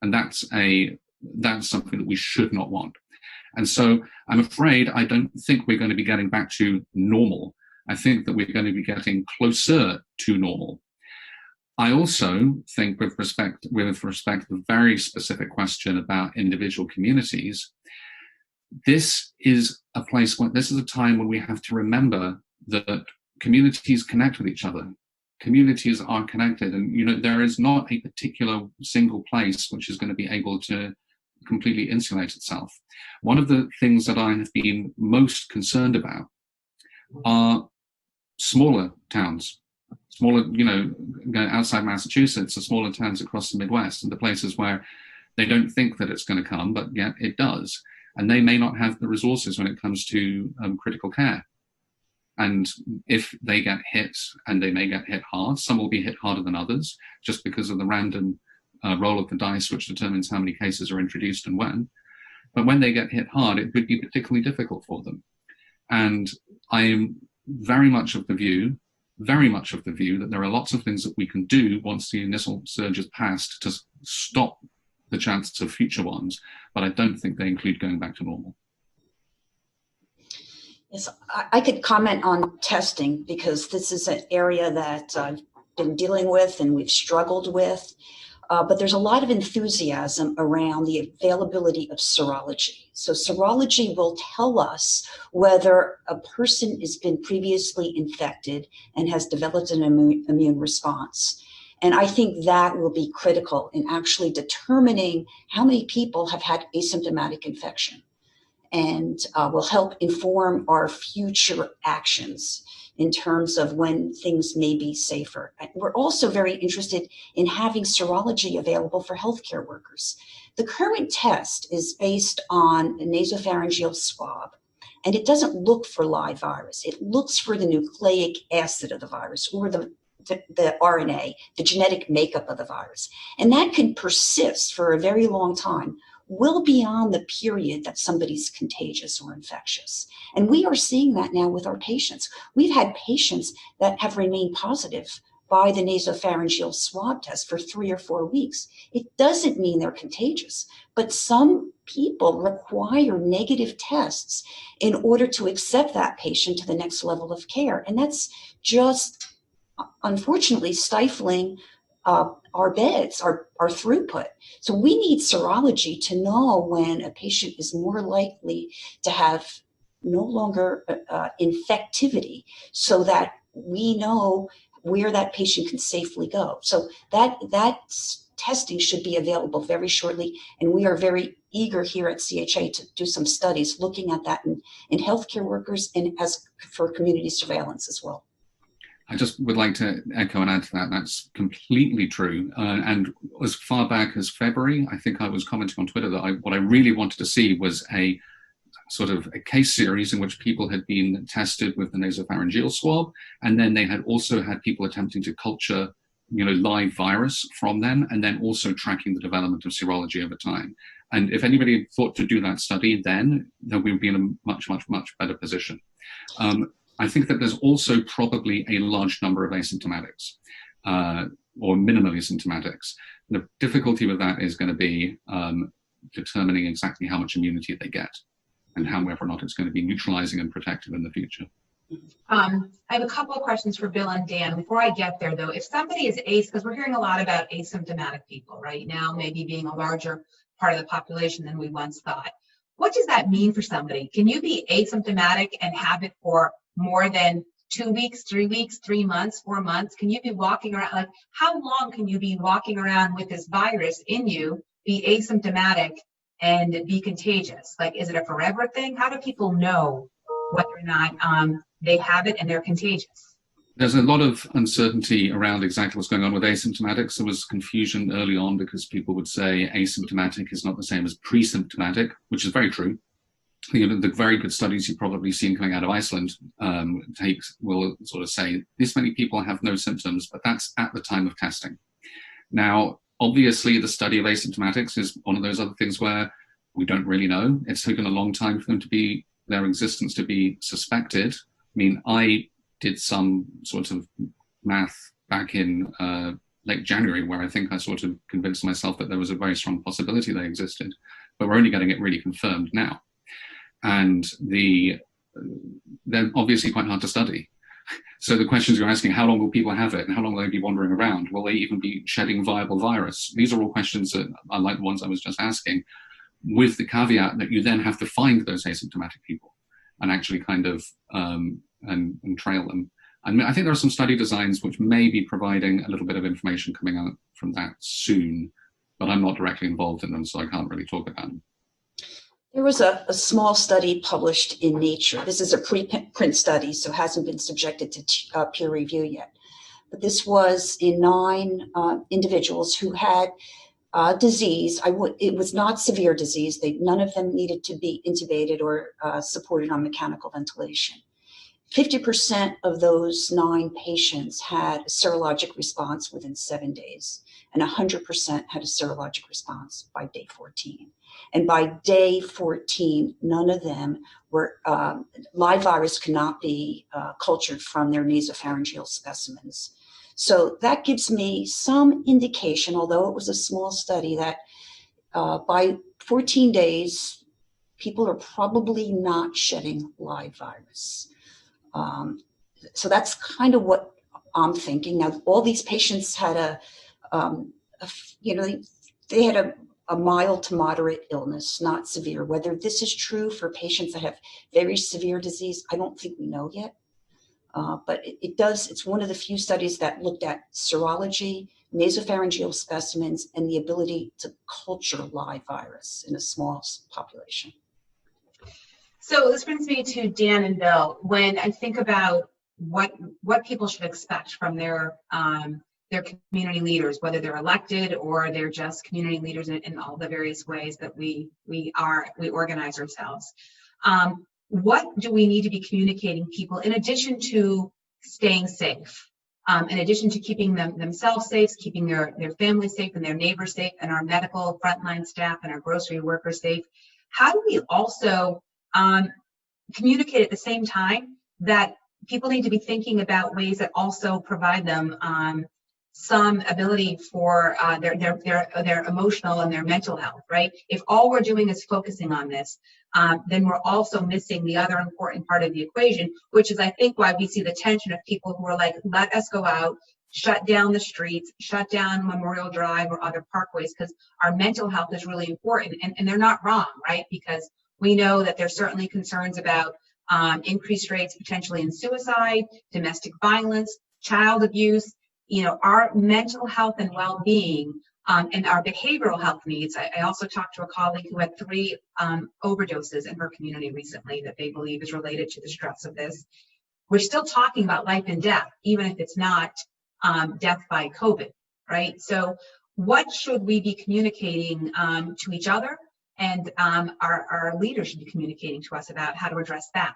[SPEAKER 4] And that's something that we should not want. And so I'm afraid I don't think we're going to be getting back to normal. I think that we're going to be getting closer to normal. I also think, with respect to the very specific question about individual communities, this is a time when we have to remember that communities connect with each other. Communities are connected, and you know, there is not a particular single place which is going to be able to completely insulate itself. One of the things that I have been most concerned about are smaller towns, outside Massachusetts, or smaller towns across the Midwest, and the places where they don't think that it's going to come, but yet it does. And they may not have the resources when it comes to critical care. And if they get hit, and they may get hit hard, some will be hit harder than others, just because of the random roll of the dice, which determines how many cases are introduced and when. But when they get hit hard, it could be particularly difficult for them. And I am very much of the view that there are lots of things that we can do once the initial surge is passed to stop the chances of future ones, but I don't think they include going back to normal.
[SPEAKER 2] Yes, I could comment on testing, because this is an area that I've been dealing with and we've struggled with. But there's a lot of enthusiasm around the availability of serology. So serology will tell us whether a person has been previously infected and has developed an immune response. And I think that will be critical in actually determining how many people have had asymptomatic infection, and will help inform our future actions in terms of when things may be safer. We're also very interested in having serology available for healthcare workers. The current test is based on a nasopharyngeal swab, and it doesn't look for live virus. It looks for the nucleic acid of the virus, or the RNA, the genetic makeup of the virus. And that can persist for a very long time, well beyond the period that somebody's contagious or infectious. And we are seeing that now with our patients. We've had patients that have remained positive by the nasopharyngeal swab test for 3 or 4 weeks, it doesn't mean they're contagious. But some people require negative tests in order to accept that patient to the next level of care. And that's just, unfortunately, stifling our beds, our throughput. So we need serology to know when a patient is more likely to have no longer infectivity, so that we know where that patient can safely go. So that testing should be available very shortly, and we are very eager here at CHA to do some studies looking at that in healthcare workers and as for community surveillance as well.
[SPEAKER 4] I just would like to echo and add to that. That's completely true. And as far back as February, I think I was commenting on Twitter that what I really wanted to see was a sort of a case series in which people had been tested with the nasopharyngeal swab, and then they had also had people attempting to culture, live virus from them, and then also tracking the development of serology over time. And if anybody thought to do that study, then we would be in a much, much, much better position. I think that there's also probably a large number of asymptomatics or minimally symptomatics. The difficulty with that is going to be determining exactly how much immunity they get and whether or not it's going to be neutralizing and protective in the future.
[SPEAKER 1] I have a couple of questions for Bill and Dan. Before I get there, though, if somebody is because we're hearing a lot about asymptomatic people right now, maybe being a larger part of the population than we once thought. What does that mean for somebody? Can you be asymptomatic and have it for more than 2 weeks, 3 weeks, 3 months, 4 months? Can you be walking around, like how long can you be walking around with this virus in you, be asymptomatic and be contagious? Like, is it a forever thing? How do people know whether or not they have it and they're contagious?
[SPEAKER 4] There's a lot of uncertainty around exactly what's going on with asymptomatics. There was confusion early on because people would say asymptomatic is not the same as pre-symptomatic, which is very true. The very good studies you've probably seen coming out of Iceland will sort of say this many people have no symptoms, but that's at the time of testing. Now, obviously, the study of asymptomatics is one of those other things where we don't really know. It's taken a long time for them their existence to be suspected. I mean, I did some sort of math back in late January where I think I sort of convinced myself that there was a very strong possibility they existed, but we're only getting it really confirmed now. And they're obviously quite hard to study. So the questions you're asking, how long will people have it and how long will they be wandering around? Will they even be shedding viable virus? These are all questions that are like the ones I was just asking, with the caveat that you then have to find those asymptomatic people and actually kind of and trail them. And I think there are some study designs which may be providing a little bit of information coming out from that soon, but I'm not directly involved in them, so I can't really talk about them.
[SPEAKER 2] There was a small study published in Nature. This is a preprint study, so hasn't been subjected to peer review yet. But this was in 9 individuals who had disease. It was not severe disease. None of them needed to be intubated or supported on mechanical ventilation. 50% of those 9 patients had a serologic response within 7 days, and 100% had a serologic response by day 14. And by day 14, none of them were, live virus cannot be cultured from their nasopharyngeal specimens. So that gives me some indication, although it was a small study, that by 14 days, people are probably not shedding live virus. So that's kind of what I'm thinking. Now, all these patients had they had a mild to moderate illness, not severe. Whether this is true for patients that have very severe disease, I don't think we know yet. But it's one of the few studies that looked at serology, nasopharyngeal specimens, and the ability to culture live virus in a small population.
[SPEAKER 1] So this brings me to Dan and Bill. When I think about what people should expect from their community leaders, whether they're elected or they're just community leaders in all the various ways that we organize ourselves. What do we need to be communicating people in addition to staying safe, in addition to keeping themselves safe, keeping their family safe and their neighbors safe, and our medical frontline staff and our grocery workers safe? How do we also communicate at the same time that people need to be thinking about ways that also provide them some ability for their emotional and their mental health, right? If all we're doing is focusing on this, then we're also missing the other important part of the equation, which is, I think, why we see the tension of people who are like, let us go out, shut down the streets, shut down Memorial Drive or other parkways, because our mental health is really important. And they're not wrong, right? Because we know that there's certainly concerns about increased rates potentially in suicide, domestic violence, child abuse. You know, our mental health and well-being and our behavioral health needs. I also talked to a colleague who had 3 overdoses in her community recently that they believe is related to the stress of this. We're still talking about life and death, even if it's not death by COVID, right? So what should we be communicating to each other, and our leaders should be communicating to us about how to address that?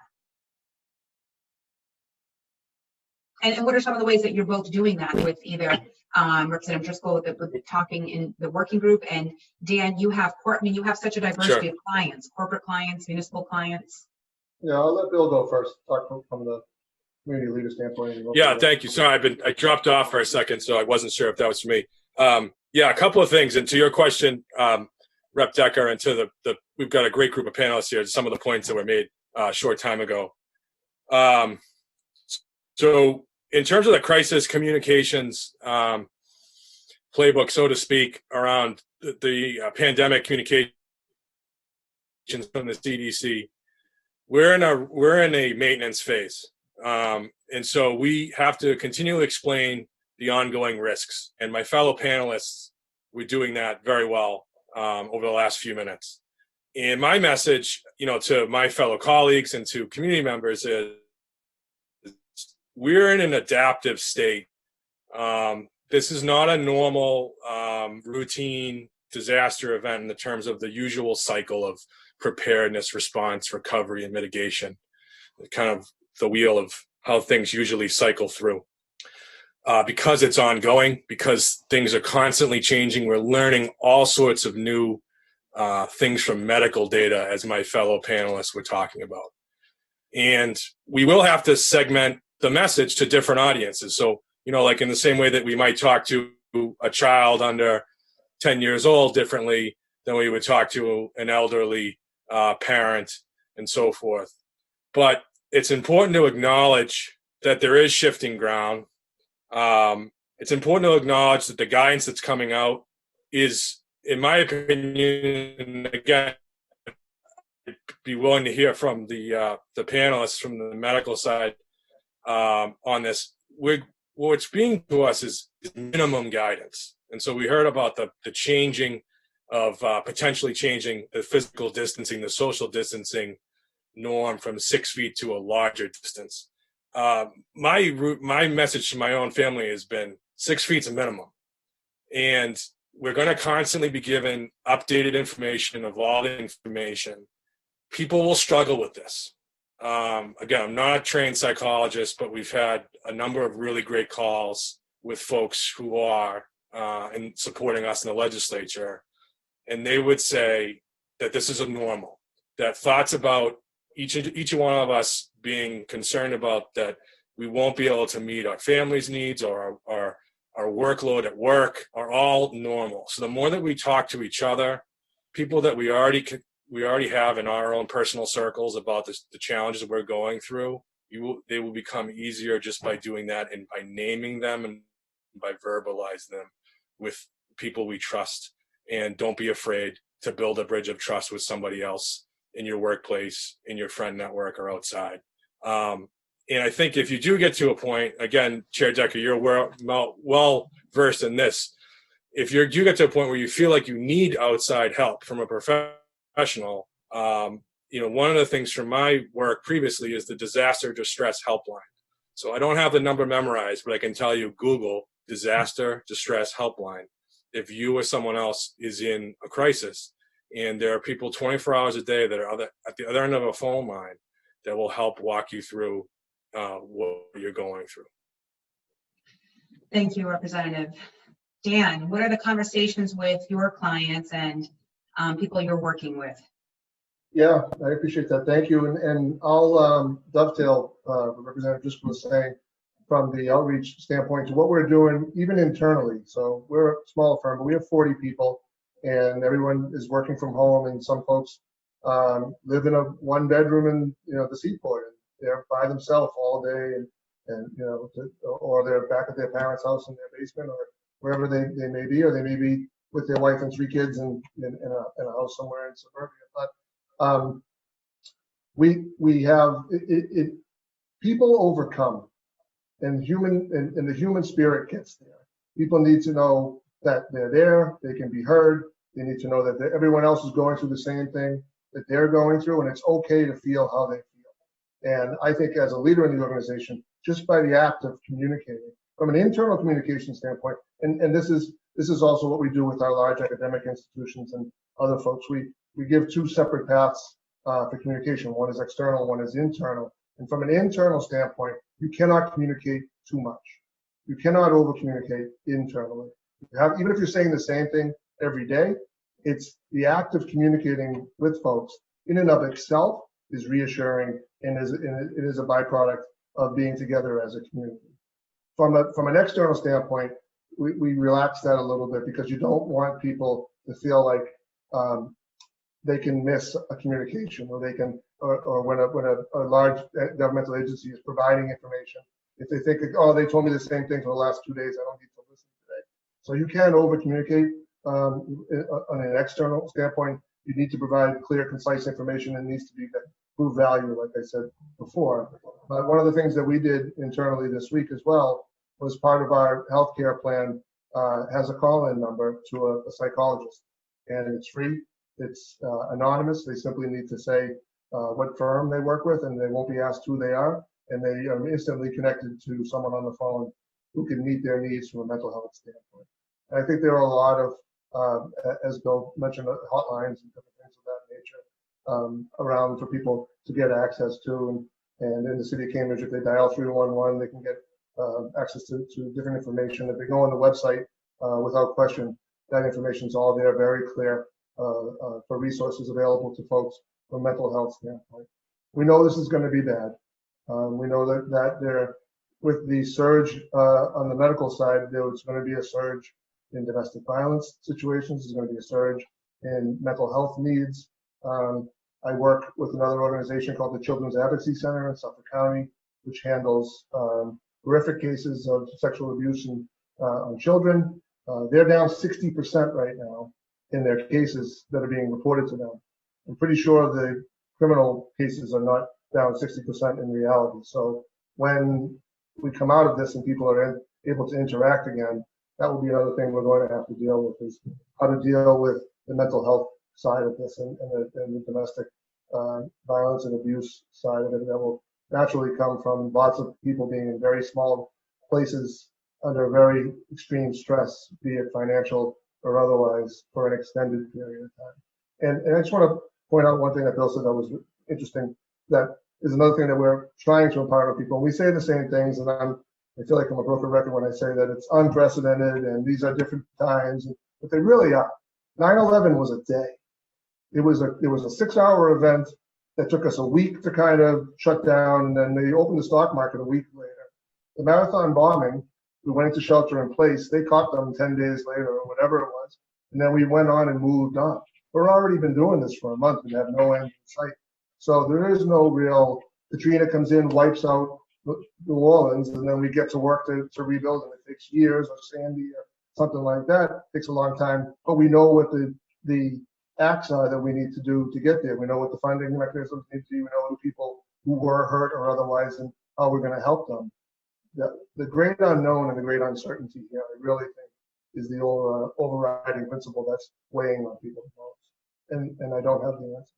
[SPEAKER 1] And what are some of the ways that you're both doing that with either Representative Driscoll with the talking in the working group, and Dan, you have you have such a diversity of clients, corporate clients, municipal clients.
[SPEAKER 5] Yeah, I'll let Bill go first, talk from the community leader standpoint.
[SPEAKER 3] Yeah, thank you. Sorry, I dropped off for a second, so I wasn't sure if that was for me. Yeah, a couple of things. And to your question, Rep. Decker, and to we've got a great group of panelists here. Some of the points that were made a short time ago. So in terms of the crisis communications playbook, so to speak, around the pandemic communications from the CDC, we're in a maintenance phase. And so we have to continually explain the ongoing risks. And my fellow panelists were doing that very well over the last few minutes. And my message, to my fellow colleagues and to community members is we're in an adaptive state. This is not a normal routine disaster event in the terms of the usual cycle of preparedness, response, recovery, and mitigation. Kind of the wheel of how things usually cycle through. Because it's ongoing, because things are constantly changing, we're learning all sorts of new things from medical data, as my fellow panelists were talking about. And we will have to segment the message to different audiences. So, like in the same way that we might talk to a child under 10 years old differently than we would talk to an elderly parent and so forth. But it's important to acknowledge that there is shifting ground. It's important to acknowledge that the guidance that's coming out is, in my opinion, again, I'd be willing to hear from the panelists from the medical side on this. What's being to us is minimum guidance. And so we heard about the changing of potentially changing the physical distancing, the social distancing norm from 6 feet to a larger distance. My message to my own family has been 6 feet's a minimum. And we're going to constantly be given updated information of all the information. People will struggle with this. Again, I'm not a trained psychologist, but we've had a number of really great calls with folks who are and supporting us in the legislature. And they would say that this is a normal, that thoughts about each one of us being concerned about that we won't be able to meet our family's needs or our workload at work are all normal. So the more that we talk to each other, people that we already have in our own personal circles about the challenges that we're going through, they will become easier just by doing that and by naming them and by verbalizing them with people we trust. And don't be afraid to build a bridge of trust with somebody else in your workplace, in your friend network, or outside. And I think if you do get to a point, again, Chair Decker, you're well versed in this. If you do get to a point where you feel like you need outside help from a professional, one of the things from my work previously is the disaster distress helpline. So I don't have the number memorized, but I can tell you, Google disaster distress helpline. If you or someone else is in a crisis, and there are people 24 hours a day that are at the other end of a phone line that will help walk you through what you're going through.
[SPEAKER 1] Thank you, Representative. Dan, what are the conversations with your clients and people you're working with?
[SPEAKER 5] Yeah, I appreciate that. Thank you. And I'll dovetail what Representative Driscoll was saying from the outreach standpoint to what we're doing even internally. So we're a small firm, but we have 40 people and everyone is working from home, and some folks live in a one bedroom in the Seaport. And they're by themselves all day, and or they're back at their parents' house in their basement or wherever they may be, or they may be with their wife and 3 kids in a house somewhere in suburbia. But we have people overcome, and the human spirit gets there. People need to know that they're there, they can be heard. They need to know that everyone else is going through the same thing that they're going through, and it's okay to feel how they feel. And I think as a leader in the organization, just by the act of communicating from an internal communication standpoint, and this is also what we do with our large academic institutions and other folks. We give 2 separate paths for communication. One is external, one is internal. And from an internal standpoint, you cannot communicate too much. You cannot over communicate internally. Even if you're saying the same thing every day, it's the act of communicating with folks in and of itself is reassuring, and it is a byproduct of being together as a community. From an external standpoint, we relax that a little bit because you don't want people to feel like they can miss a communication, or they can, or when a large governmental agency is providing information, if they think, oh, they told me the same thing for the last 2 days, I don't need to listen today. So you can over communicate on an external standpoint. You need to provide clear, concise information, and needs to be prove value, like I said before. But one of the things that we did internally this week as well was part of our healthcare plan has a call-in number to a psychologist, and it's free. It's anonymous. They simply need to say what firm they work with, and they won't be asked who they are, and they are instantly connected to someone on the phone who can meet their needs from a mental health standpoint. And I think there are a lot of, as Bill mentioned, hotlines and different things of that nature around for people to get access to. And in the city of Cambridge, if they dial 311, they can get access to different information. If they go on the website, without question, that information is all there, very clear, for resources available to folks from a mental health standpoint. We know this is going to be bad. We know that there, with the surge on the medical side, there's going to be a surge in domestic violence situations. There's going to be a surge in mental health needs. I work with another organization called the Children's Advocacy Center in Suffolk County, which handles horrific cases of sexual abuse on children. They're down 60% right now in their cases that are being reported to them. I'm pretty sure the criminal cases are not down 60% in reality. So when we come out of this and people are able to interact again, that will be another thing we're going to have to deal with, is how to deal with the mental health side of this and the domestic violence and abuse side of it. That will naturally come from lots of people being in very small places under very extreme stress, be it financial or otherwise, for an extended period of time. And I just want to point out one thing that Bill said that was interesting. That is another thing that we're trying to empower people. We say the same things, and I feel like I'm a broken record when I say that it's unprecedented and these are different times, but they really are. 9/11 was a day. It was a 6-hour event that took us a week to kind of shut down, and then they opened the stock market a week later. The marathon bombing, we went into shelter in place. They caught them 10 days later or whatever it was, and then we went on and moved on. We've already been doing this for a month and have no end in sight. So there is no real, Katrina comes in, wipes out New Orleans, and then we get to work to rebuild, and it takes years, or Sandy or something like that. It takes a long time, but we know what the acts are that we need to do to get there. We know what the funding mechanisms need to be. We know the people who were hurt or otherwise, and how we're going to help them. The great unknown and the great uncertainty here, I really think, is the overriding principle that's weighing on people the most. And I don't have the answer.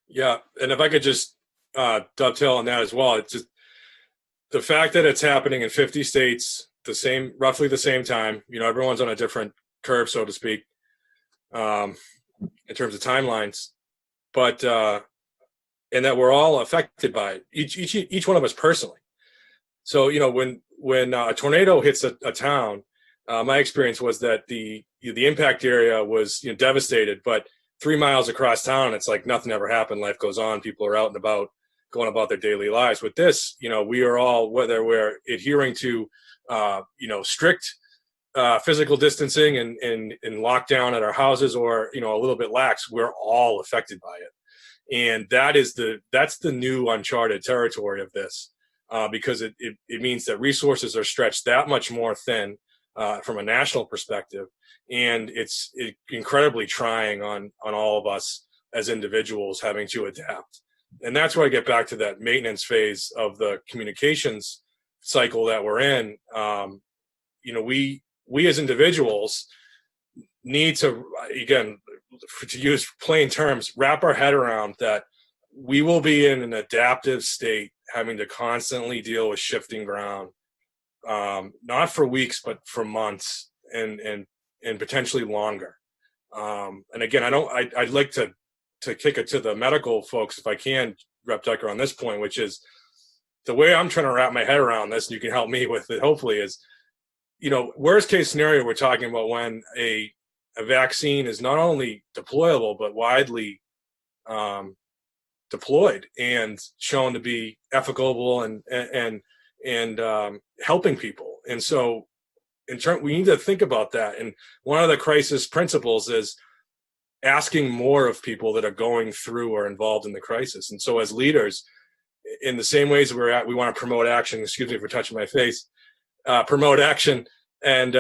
[SPEAKER 3] Yeah, and if I could just dovetail on that as well, it's just the fact that it's happening in 50 states, roughly the same time. Everyone's on a different curve, so to speak, in terms of timelines, but and that we're all affected by it, each one of us personally. So when a tornado hits a town, my experience was that the impact area was devastated, but 3 miles across town, it's like nothing ever happened. Life goes on. People are out and about, going about their daily lives. With this, we are all, whether we're adhering to, strict physical distancing and lockdown at our houses, or a little bit lax, we're all affected by it. And that's the new uncharted territory of this, because it means that resources are stretched that much more thin from a national perspective, and it's incredibly trying on all of us as individuals having to adapt. And that's where I get back to that maintenance phase of the communications cycle that we're in. We as individuals need to, again, to use plain terms, wrap our head around that we will be in an adaptive state, having to constantly deal with shifting ground, not for weeks, but for months and potentially longer. And again, I'd like to kick it to the medical folks, if I can, Rep. Decker, on this point, which is the way I'm trying to wrap my head around this, and you can help me with it, hopefully, is, worst case scenario, we're talking about when a vaccine is not only deployable, but widely deployed and shown to be efficacious and helping people. And so we need to think about that. And one of the crisis principles is asking more of people that are going through or involved in the crisis. And so as leaders, in the same ways we want to promote action, excuse me for touching my face, promote action and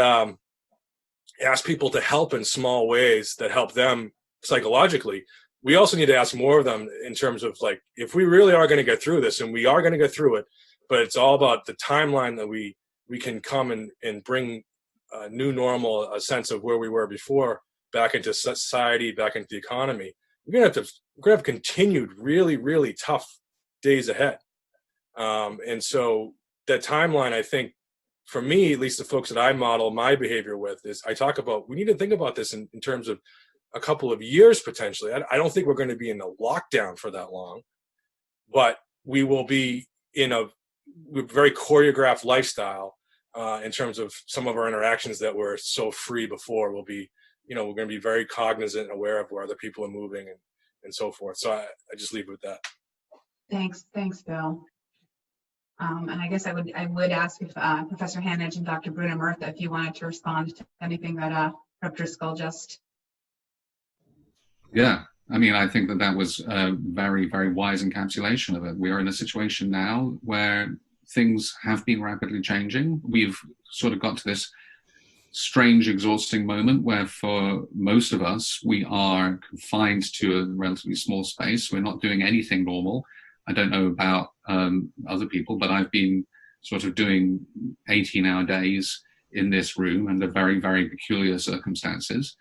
[SPEAKER 3] ask people to help in small ways that help them psychologically. We also need to ask more of them in terms of, like, if we really are going to get through this, and we are going to get through it, but it's all about the timeline that we can come and bring a new normal, a sense of where we were before, back into society, back into the economy. We're going to have continued really, really tough days ahead. And so that timeline, I think, for me, at least the folks that I model my behavior with, is I talk about, we need to think about this in terms of a couple of years potentially. I don't think we're going to be in a lockdown for that long, but we will be in a very choreographed lifestyle in terms of some of our interactions that were so free before. We'll be, we're going to be very cognizant and aware of where other people are moving and so forth. So I just leave it with that.
[SPEAKER 1] Thanks, Bill. And I guess I would ask if Professor HANAGE and Dr. Bruno-MURTHA, if you wanted to respond to anything that Rep. Driscoll just.
[SPEAKER 4] Yeah, I mean, I think that was a very, very wise encapsulation of it. We are in a situation now where things have been rapidly changing. We've sort of got to this strange, exhausting moment where, for most of us, we are confined to a relatively small space. We're not doing anything normal. I don't know about other people, but I've been sort of doing 18-hour days in this room under very, very peculiar circumstances.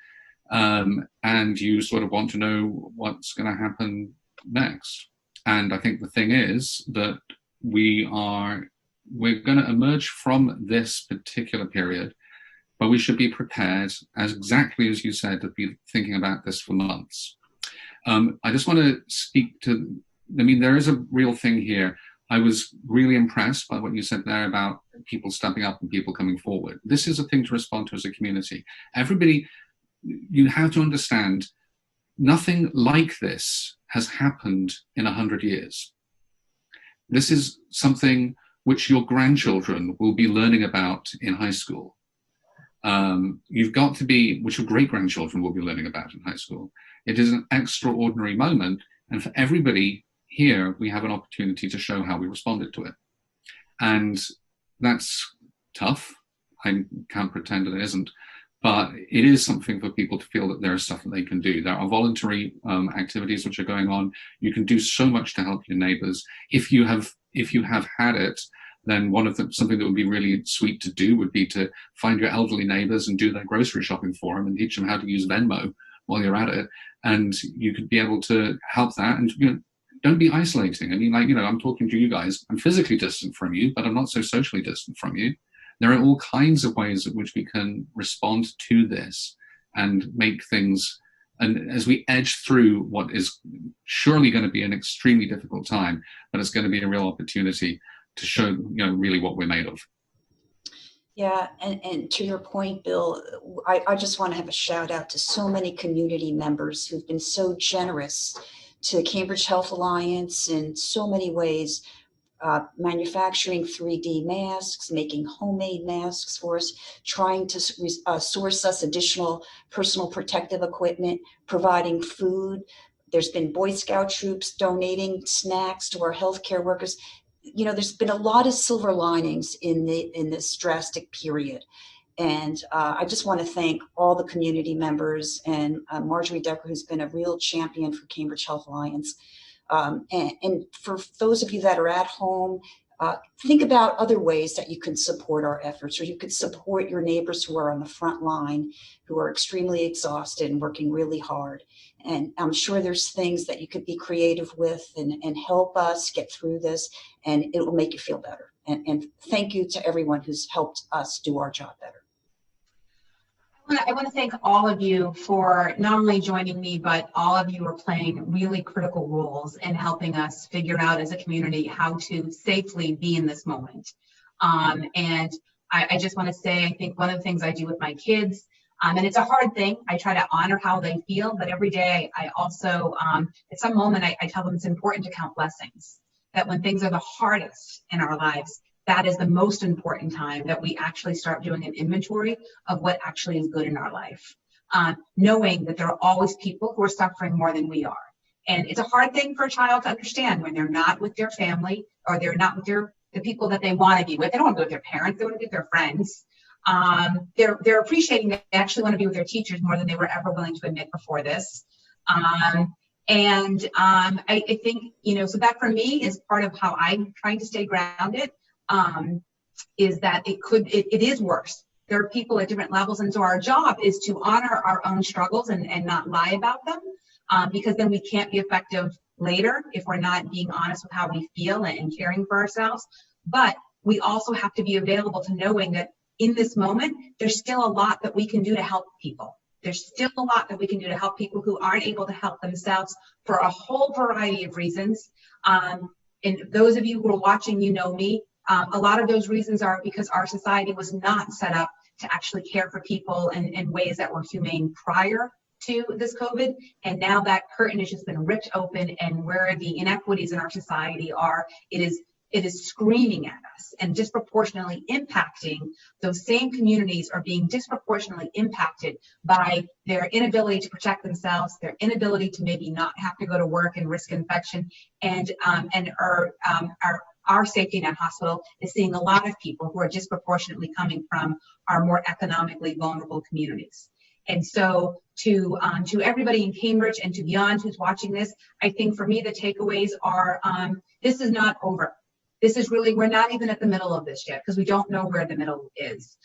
[SPEAKER 4] And you sort of want to know what's going to happen next. And I think the thing is that we're going to emerge from this particular period, but we should be prepared, as exactly as you said, to be thinking about this for months. I just want to speak to, I mean, there is a real thing here. I was really impressed by what you said there about people stepping up and people coming forward. This is a thing to respond to as a community. Everybody, you have to understand, nothing like this has happened in 100 years. This is something which your grandchildren will be learning about in high school. You've got to be, which your great-grandchildren will be learning about in high school. It is an extraordinary moment, and for everybody here, we have an opportunity to show how we responded to it. And that's tough. I can't pretend that it isn't. But it is something for people to feel that there is stuff that they can do. There are voluntary activities which are going on. You can do so much to help your neighbors. If you have had it, then something that would be really sweet to do would be to find your elderly neighbors and do their grocery shopping for them and teach them how to use Venmo while you're at it. And you could be able to help that. And don't be isolating. I mean, I'm talking to you guys. I'm physically distant from you, but I'm not so socially distant from you. There are all kinds of ways in which we can respond to this and make things, and as we edge through what is surely going to be an extremely difficult time, but it's going to be a real opportunity to show, really what we're made of.
[SPEAKER 2] Yeah, and to your point, Bill, I just want to have a shout out to so many community members who've been so generous to Cambridge Health Alliance in so many ways, manufacturing 3D masks, making homemade masks for us, trying to source us additional personal protective equipment, providing food. There's been Boy Scout troops donating snacks to our healthcare workers. You know, there's been a lot of silver linings in this drastic period. And I just want to thank all the community members and Marjorie Decker, who's been a real champion for Cambridge Health Alliance. And for those of you that are at home, think about other ways that you can support our efforts, or you could support your neighbors who are on the front line, who are extremely exhausted and working really hard. And I'm sure there's things that you could be creative with and help us get through this, and it will make you feel better. And thank you to everyone who's helped us do our job better.
[SPEAKER 1] I want to thank all of you for not only joining me, but all of you are playing really critical roles in helping us figure out as a community how to safely be in this moment. And I just want to say, I think one of the things I do with my kids, and it's a hard thing, I try to honor how they feel, but every day I also, at some moment, I tell them it's important to count blessings, that when things are the hardest in our lives, that is the most important time that we actually start doing an inventory of what actually is good in our life, knowing that there are always people who are suffering more than we are. And it's a hard thing for a child to understand when they're not with their family, or they're not with the people that they want to be with. They don't want to be with their parents, they want to be with their friends. They're appreciating that they actually want to be with their teachers more than they were ever willing to admit before this. I think, you know, so that for me is part of how I'm trying to stay grounded. Is that it is worse. There are people at different levels, and so our job is to honor our own struggles and not lie about them, because then we can't be effective later if we're not being honest with how we feel and caring for ourselves. But we also have to be available to knowing that in this moment, there's still a lot that we can do to help people. There's still a lot that we can do to help people who aren't able to help themselves for a whole variety of reasons. And those of you who are watching, you know me. A lot of those reasons are because our society was not set up to actually care for people in ways that were humane prior to this COVID. And now that curtain has just been ripped open, and where the inequities in our society are, it is screaming at us and disproportionately impacting. Those same communities are being disproportionately impacted by their inability to protect themselves, their inability to maybe not have to go to work and risk infection, and our safety net hospital is seeing a lot of people who are disproportionately coming from our more economically vulnerable communities. And so to everybody in Cambridge and to beyond who's watching this, I think for me the takeaways are, this is not over. This is really, we're not even at the middle of this yet, because we don't know where the middle is.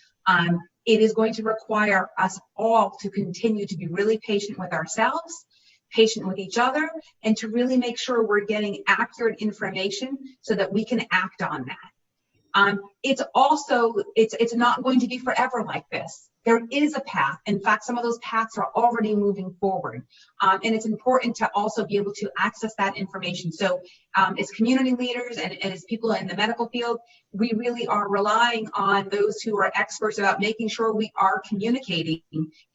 [SPEAKER 1] It is going to require us all to continue to be really patient with ourselves, patient with each other, and to really make sure we're getting accurate information so that we can act on that. It's not going to be forever like this. There is a path. In fact, some of those paths are already moving forward. And it's important to also be able to access that information. So as community leaders and as people in the medical field, we really are relying on those who are experts about making sure we are communicating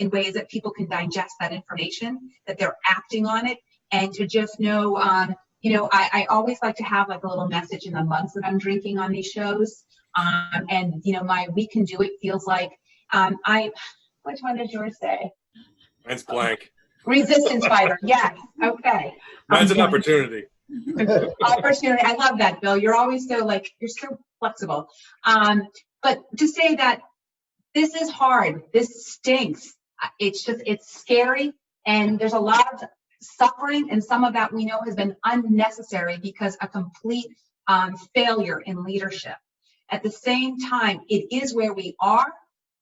[SPEAKER 1] in ways that people can digest that information, that they're acting on it, and to just know, I always like to have like a little message in the mugs that I'm drinking on these shows. And my "we can do it" feels like, which one did yours say?
[SPEAKER 3] Mine's blank.
[SPEAKER 1] Resistance fighter. Yes. Okay.
[SPEAKER 3] Mine's an opportunity.
[SPEAKER 1] Opportunity. I love that, Bill. You're always so you're so flexible. But to say that this is hard, this stinks. It's scary, and there's a lot of suffering, and some of that we know has been unnecessary because a complete failure in leadership. At the same time, it is where we are,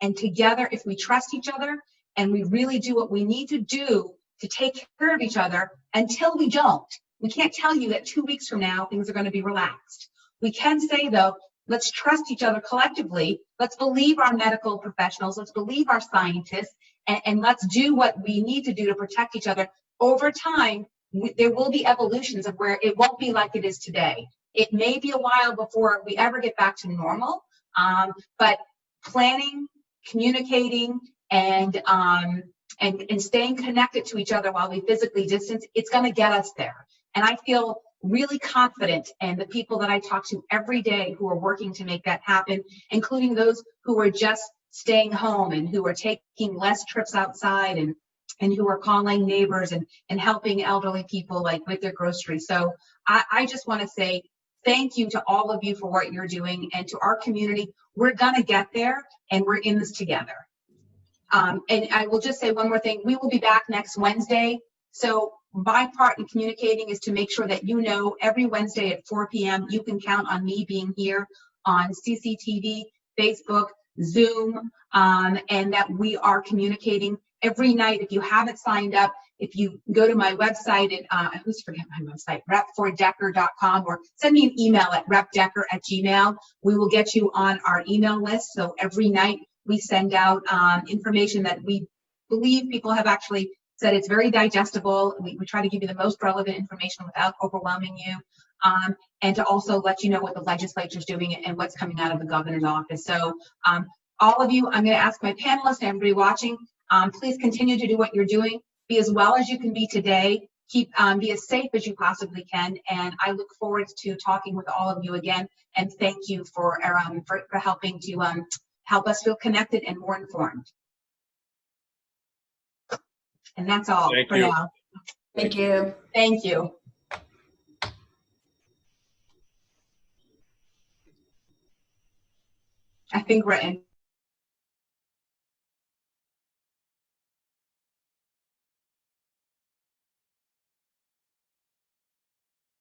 [SPEAKER 1] and together, if we trust each other and we really do what we need to do to take care of each other until we don't. We can't tell you that 2 weeks from now things are going to be relaxed. We can say, though, let's trust each other collectively. Let's believe our medical professionals. Let's believe our scientists, and let's do what we need to do to protect each other. Over time, there will be evolutions of where it won't be like it is today. It may be a while before we ever get back to normal, but planning, communicating, and staying connected to each other while we physically distance, it's going to get us there. And I feel really confident in the people that I talk to every day who are working to make that happen, including those who are just staying home and who are taking less trips outside and who are calling neighbors and helping elderly people like with their groceries. So I just want to say thank you to all of you for what you're doing, and to our community. We're going to get there, and we're in this together. And I will just say one more thing. We will be back next Wednesday. So my part in communicating is to make sure that you know every Wednesday at 4 p.m. you can count on me being here on CCTV, Facebook, Zoom, and that we are communicating every night. If you haven't signed up, if you go to my website at, I always forget my website, rep4decker.com, or send me an email at repdecker@gmail. We will get you on our email list. So every night we send out information that we believe people have actually said it's very digestible. We try to give you the most relevant information without overwhelming you, and to also let you know what the legislature is doing and what's coming out of the governor's office. So all of you, I'm going to ask my panelists and everybody watching, please continue to do what you're doing. Be as well as you can be today. Be as safe as you possibly can. And I look forward to talking with all of you again. And thank you for helping to help us feel connected and more informed. And that's all for now.
[SPEAKER 2] Thank you.
[SPEAKER 1] Thank you. I think we're in.